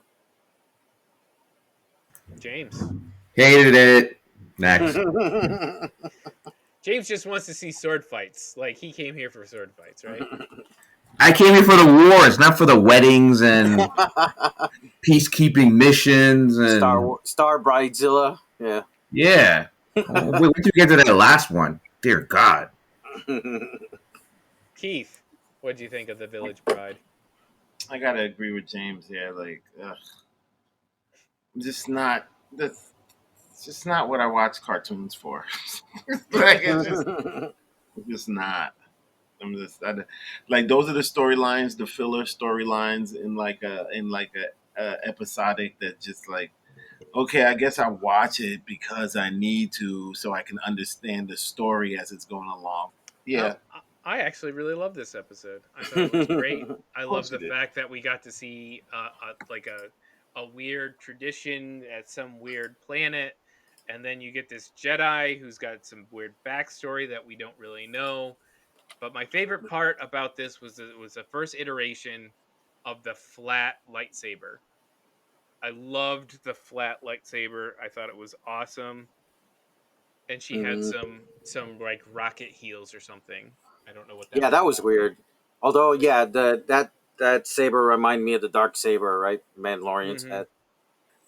James. Hated it. Next. James just wants to see sword fights. Like, he came here for sword fights, right? I came here for the wars, not for the weddings and peacekeeping missions and Star Bridezilla. Yeah. Yeah. Oh, wait till you get to that last one. Dear God. Keith, what do you think of The Village Bride? I gotta agree with James. Yeah, like, just not. That's it's just not what I watch cartoons for. Like, it's just not. Like those are the storylines, the filler storylines in like a episodic that just like, okay, I guess I watch it because I need to, so I can understand the story as it's going along. Yeah, I actually really love this episode. I thought it was great. I of love course you the did. fact that we got to see like a weird tradition at some weird planet, and then you get this Jedi who's got some weird backstory that we don't really know. But my favorite part about this was it was the first iteration of the flat lightsaber. I loved the flat lightsaber. I thought it was awesome, and she had Mm, some like rocket heels or something. I don't know what that yeah, was that was about. weird. Although, yeah, that saber reminded me of the dark saber, right? Mandalorian's Hmm. had.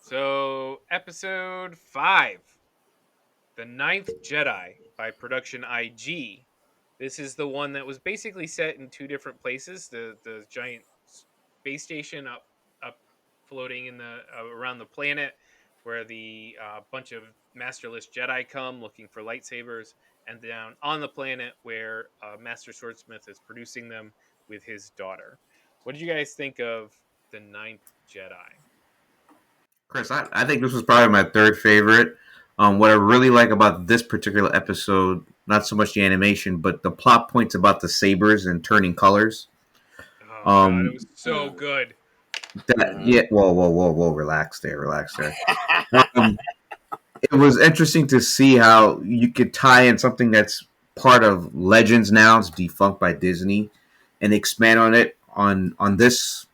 So episode 5, The Ninth Jedi by Production IG. This is the one that was basically set in two different places. The giant space station up floating in the around the planet, where the bunch of masterless Jedi come looking for lightsabers, and down on the planet where Master Swordsmith is producing them with his daughter. What did you guys think of the Ninth Jedi? Chris, I think this was probably my third favorite. What I really like about this particular episode, not so much the animation, but the plot points about the sabers and turning colors. Oh god, it Um, was so good. that Mm-hmm. yeah, whoa, relax there, relax there. Um, it was interesting to see how you could tie in something that's part of Legends now, it's defunct by Disney, and expand on it on this,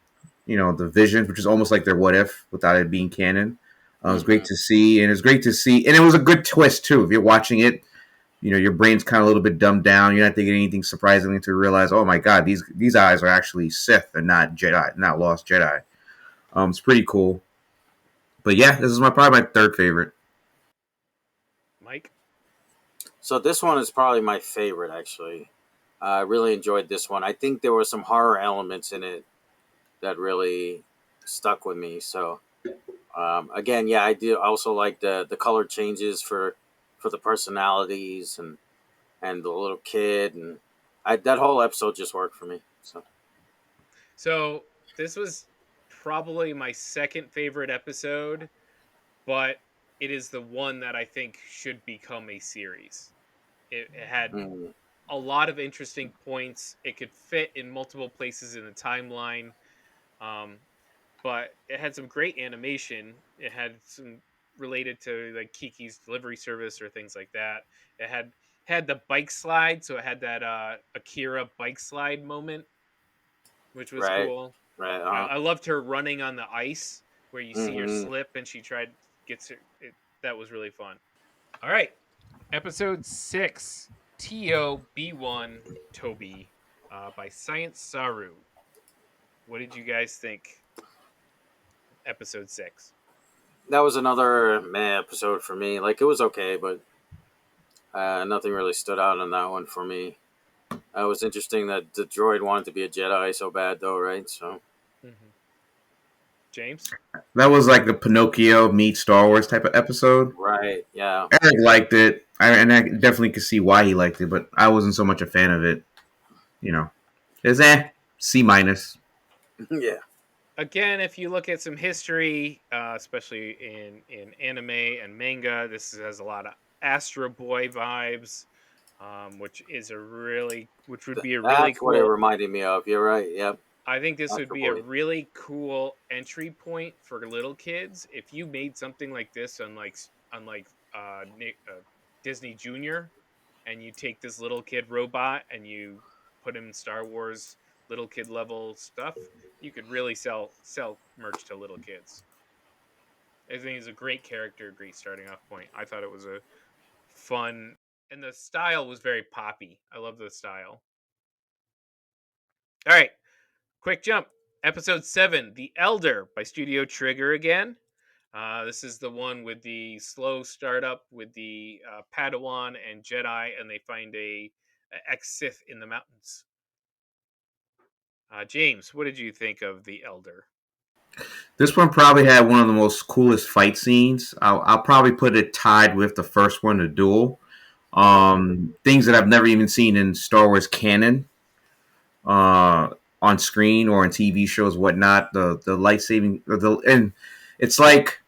the Visions, which is almost like their What If without it being canon. It was great Mm-hmm. to see, and it's great to see, and it was a good twist too. If you're watching it, your brain's kind of a little bit dumbed down. You're not thinking anything surprising until you realize, oh my god, these eyes are actually Sith and not Jedi, not Lost Jedi. It's pretty cool. But yeah, this is probably my third favorite. Mike? So this one is probably my favorite, actually. I really enjoyed this one. I think there were some horror elements in it that really stuck with me. So again, yeah, I do also like the color changes for the personalities and the little kid, and that whole episode just worked for me. So this was probably my second favorite episode, but it is the one that I think should become a series. It had Mm, a lot of interesting points. It could fit in multiple places in the timeline, um, but it had some great animation. It had some related to like Kiki's delivery service or things like that. It had the bike slide, so it had that Akira bike slide moment, which was right, cool. right. I loved her running on the ice where you see her Mm-hmm. slip and she tried gets her. That was really fun. All right, episode 6, TOB1 Toby, by Science Saru. What did you guys think? Episode 6. That was another meh episode for me. Like it was okay, but nothing really stood out on that one for me. It was interesting that the droid wanted to be a Jedi so bad, though, right? So Mm-hmm. James. That was like the Pinocchio meet Star Wars type of episode. right, yeah, Eric liked it, and I definitely could see why he liked it, but I wasn't so much a fan of it. It's C minus. yeah. Again, if you look at some history, especially in anime and manga, this has a lot of Astro Boy vibes, which would be a really That's what it cool. reminded me of. You're right. Yep. I think this would Astro be a Boy. really cool entry point for little kids if you made something like this on Disney Junior, and you take this little kid robot and you put him in Star Wars little kid level stuff. You could really sell merch to little kids. I think it's a great character, great starting off point. I thought it was a fun, and the style was very poppy. I love the style. All right, quick jump. Episode 7, The Elder by Studio Trigger again. This is the one with the slow startup with the Padawan and Jedi, and they find a ex Sith in the mountains. James, what did you think of the Elder? This one probably had one of the most coolest fight scenes. I'll probably put it tied with the first one, the duel. Things that I've never even seen in Star Wars canon, on screen or in TV shows, whatnot. The light saving, and it's like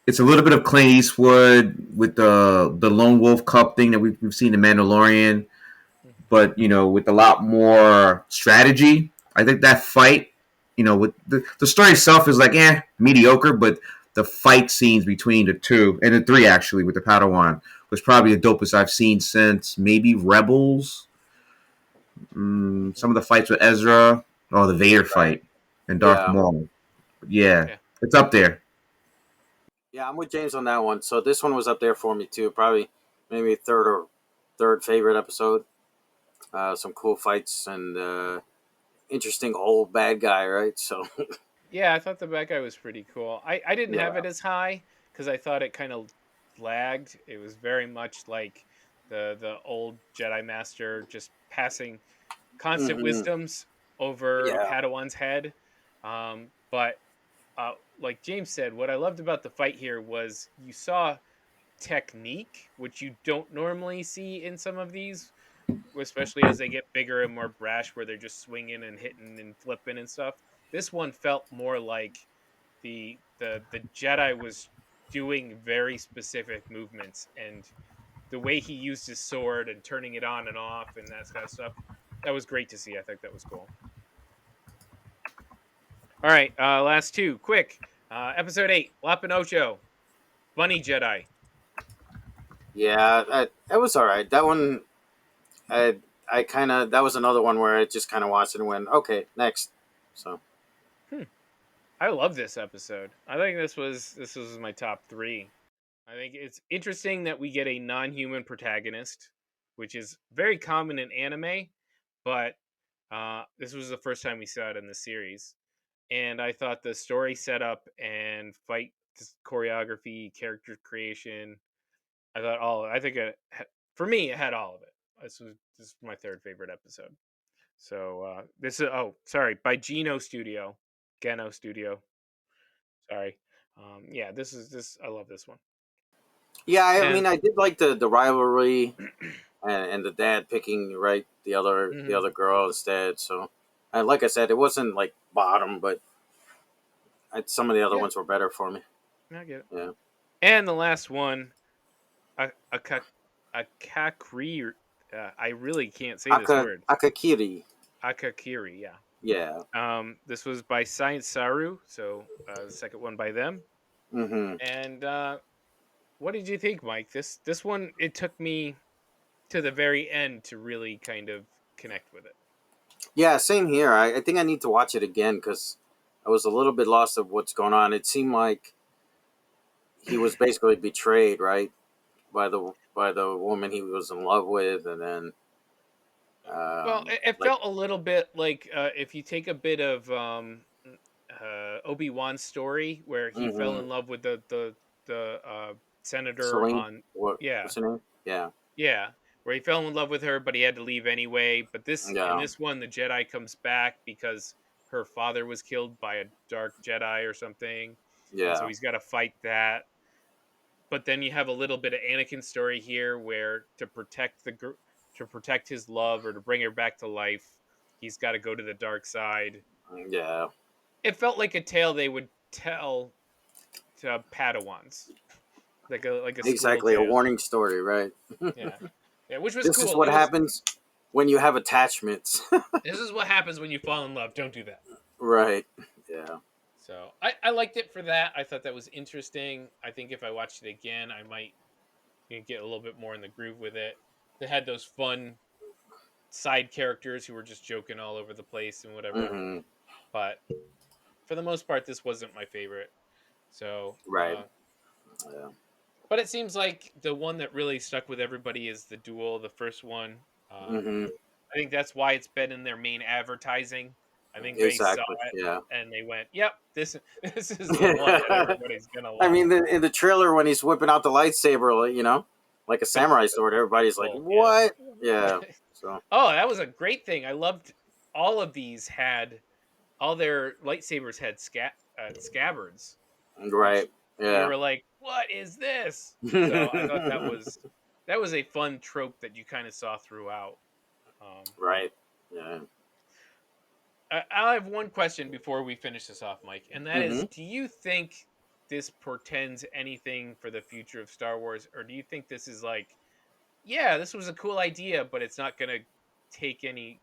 it's a little bit of Clint Eastwood with the Lone Wolf Cup thing that we've seen in Mandalorian, but with a lot more strategy. I think that fight, with the story itself is like mediocre, but the fight scenes between the two and the three actually with the Padawan was probably the dopest I've seen since maybe Rebels. Some of the fights with Ezra, the Vader fight and Darth Maul. Yeah, it's up there. Yeah, I'm with James on that one. So this one was up there for me too. Probably maybe third favorite episode. Some cool fights and interesting old bad guy, right? So Yeah, I thought the bad guy was pretty cool. I didn't have it as high because I thought it kind of lagged. It was very much like the old Jedi Master just passing constant wisdoms over Padawan's head. But like James said, what I loved about the fight here was you saw technique, which you don't normally see in some of these, especially as they get bigger and more brash, where they're just swinging and hitting and flipping and stuff. This one felt more like the Jedi was doing very specific movements, and the way he used his sword and turning it on and off and that kind of stuff. That was great to see. I think that was cool. All right, last two, quick. Episode 8, Lapa Ocho, Bunny Jedi. yeah, that was all right. That one, I kind of that was another one where I just kind of watched it and went, okay, next. So I love this episode. I think this was my top 3. I think it's interesting that we get a non-human protagonist, which is very common in anime, but this was the first time we saw it in the series. And I thought the story setup and fight choreography, character creation, I think for me, it had all of it. This is my third favorite episode. So this is by Geno Studio. Sorry. Yeah, this I love this one. yeah, I mean, I did like the rivalry and the dad picking the other girl instead. So, and like I said, it wasn't like bottom, but some of the other ones were better for me. I get it. Yeah. And the last one, Akakiri. I really can't say this word. Akakiri. Akakiri, yeah. Yeah. This was by Science Saru, so the second one by them. Mm-hmm. And what did you think, Mike? This one, it took me to the very end to really kind of connect with it. Yeah, same here. I think I need to watch it again because I was a little bit lost of what's going on. It seemed like he was basically betrayed, right, by the woman he was in love with, and then. Well, it felt a little bit like if you take a bit of Obi-Wan's story where he fell in love with the senator Celine, what's her name? Yeah, where he fell in love with her, but he had to leave anyway. But in this one, the Jedi comes back because her father was killed by a dark Jedi or something. Yeah. And so he's got to fight that. But then you have a little bit of Anakin's story here, where to protect his love or to bring her back to life, he's got to go to the dark side. Yeah. It felt like a tale they would tell to Padawans, like a exactly a warning story, right? Yeah, which was this cool. Is what happens when you have attachments. This is what happens when you fall in love. Don't do that. Right. Yeah. So I liked it for that. I thought that was interesting. I think if I watched it again, I might get a little bit more in the groove with it. They had those fun side characters who were just joking all over the place and whatever. Mm-hmm. But for the most part, this wasn't my favorite. So right. Yeah. But it seems like the one that really stuck with everybody is the duel, the first one. I think that's why it's been in their main advertising. I think they saw Exactly. it Yeah. and they went, "Yep, this is the one that everybody's gonna love." I mean, in the trailer when he's whipping out the lightsaber, you know, like a samurai sword, everybody's like, Well, "What?" Yeah. So Oh, that was a great thing. I loved all of these had all their lightsabers had scabbards. right. We Yeah. were like, "What is this?" So I thought that was a fun trope that you kind of saw throughout. right. Yeah. I have one question before we finish this off, Mike, and that is: hmm do you think this portends anything for the future of Star Wars, or do you think this is like, yeah, this was a cool idea, but it's not going to take any,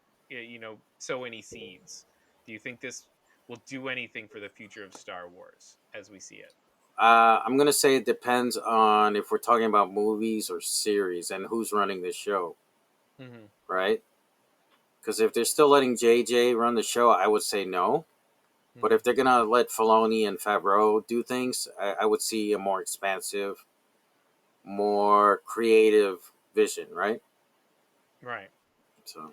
sow any seeds? Do you think this will do anything for the future of Star Wars as we see it? I'm gonna say it depends on if we're talking about movies or series and who's running the show, Mm-hmm. right? Because if they're still letting JJ run the show, I would say no. But if they're gonna let Filoni and Favreau do things, I would see a more expansive, more creative vision, right? Right. So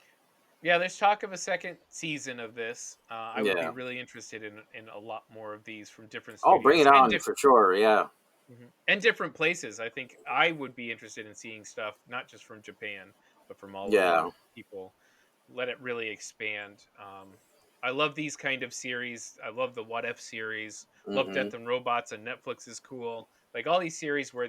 Yeah, there's talk of a second season of this. I would be yeah. really interested in a lot more of these from different Oh, bring studios it on for sure. Yeah. and different places. I think I would be interested in seeing stuff not just from Japan, but from all Yeah. over people. Let it really expand. I love these kind of series. I love the What If series. Love hmm Death and Robots on Netflix is cool. Like all these series where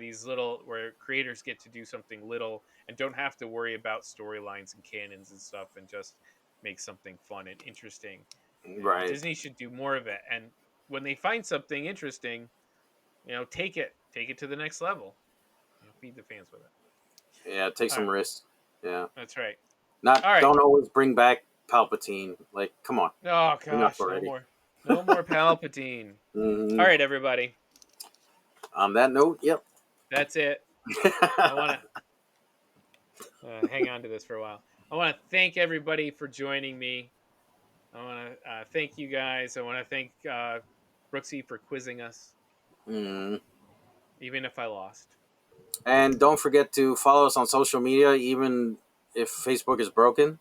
where creators get to do something little and don't have to worry about storylines and canons and stuff and just make something fun and interesting. And Right. Disney should do more of it. And when they find something interesting, take it to the next level. Feed the fans with it. Yeah. Take All some right, risks. Yeah. that's right. Not. All right. Don't always bring back Palpatine. Like, come on. Oh Enough gosh, already. no more Palpatine. hmm All right, everybody, On that note, yep. that's it. I want to hang on to this for a while. I want to thank everybody for joining me. I want to thank you guys. I want to thank Brooksy for quizzing us, Mhm. even if I lost. And don't forget to follow us on social media, even if Facebook is broken.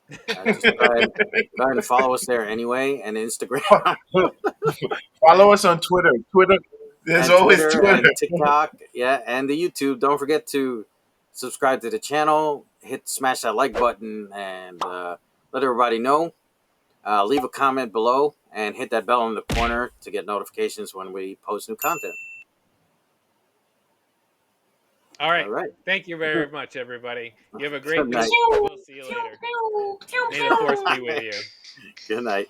Just go ahead and follow us there anyway, and Instagram, Follow us on Twitter. Twitter. There's and always Twitter, Twitter. and TikTok, yeah, and the YouTube. Don't forget to subscribe to the channel, smash that like button, and let everybody know. Leave a comment below, and hit that bell in the corner to get notifications when we post new content. All right. All right. Thank you very much, everybody. You have a great Good week. night. We'll see you later. May the force be with you. Good night.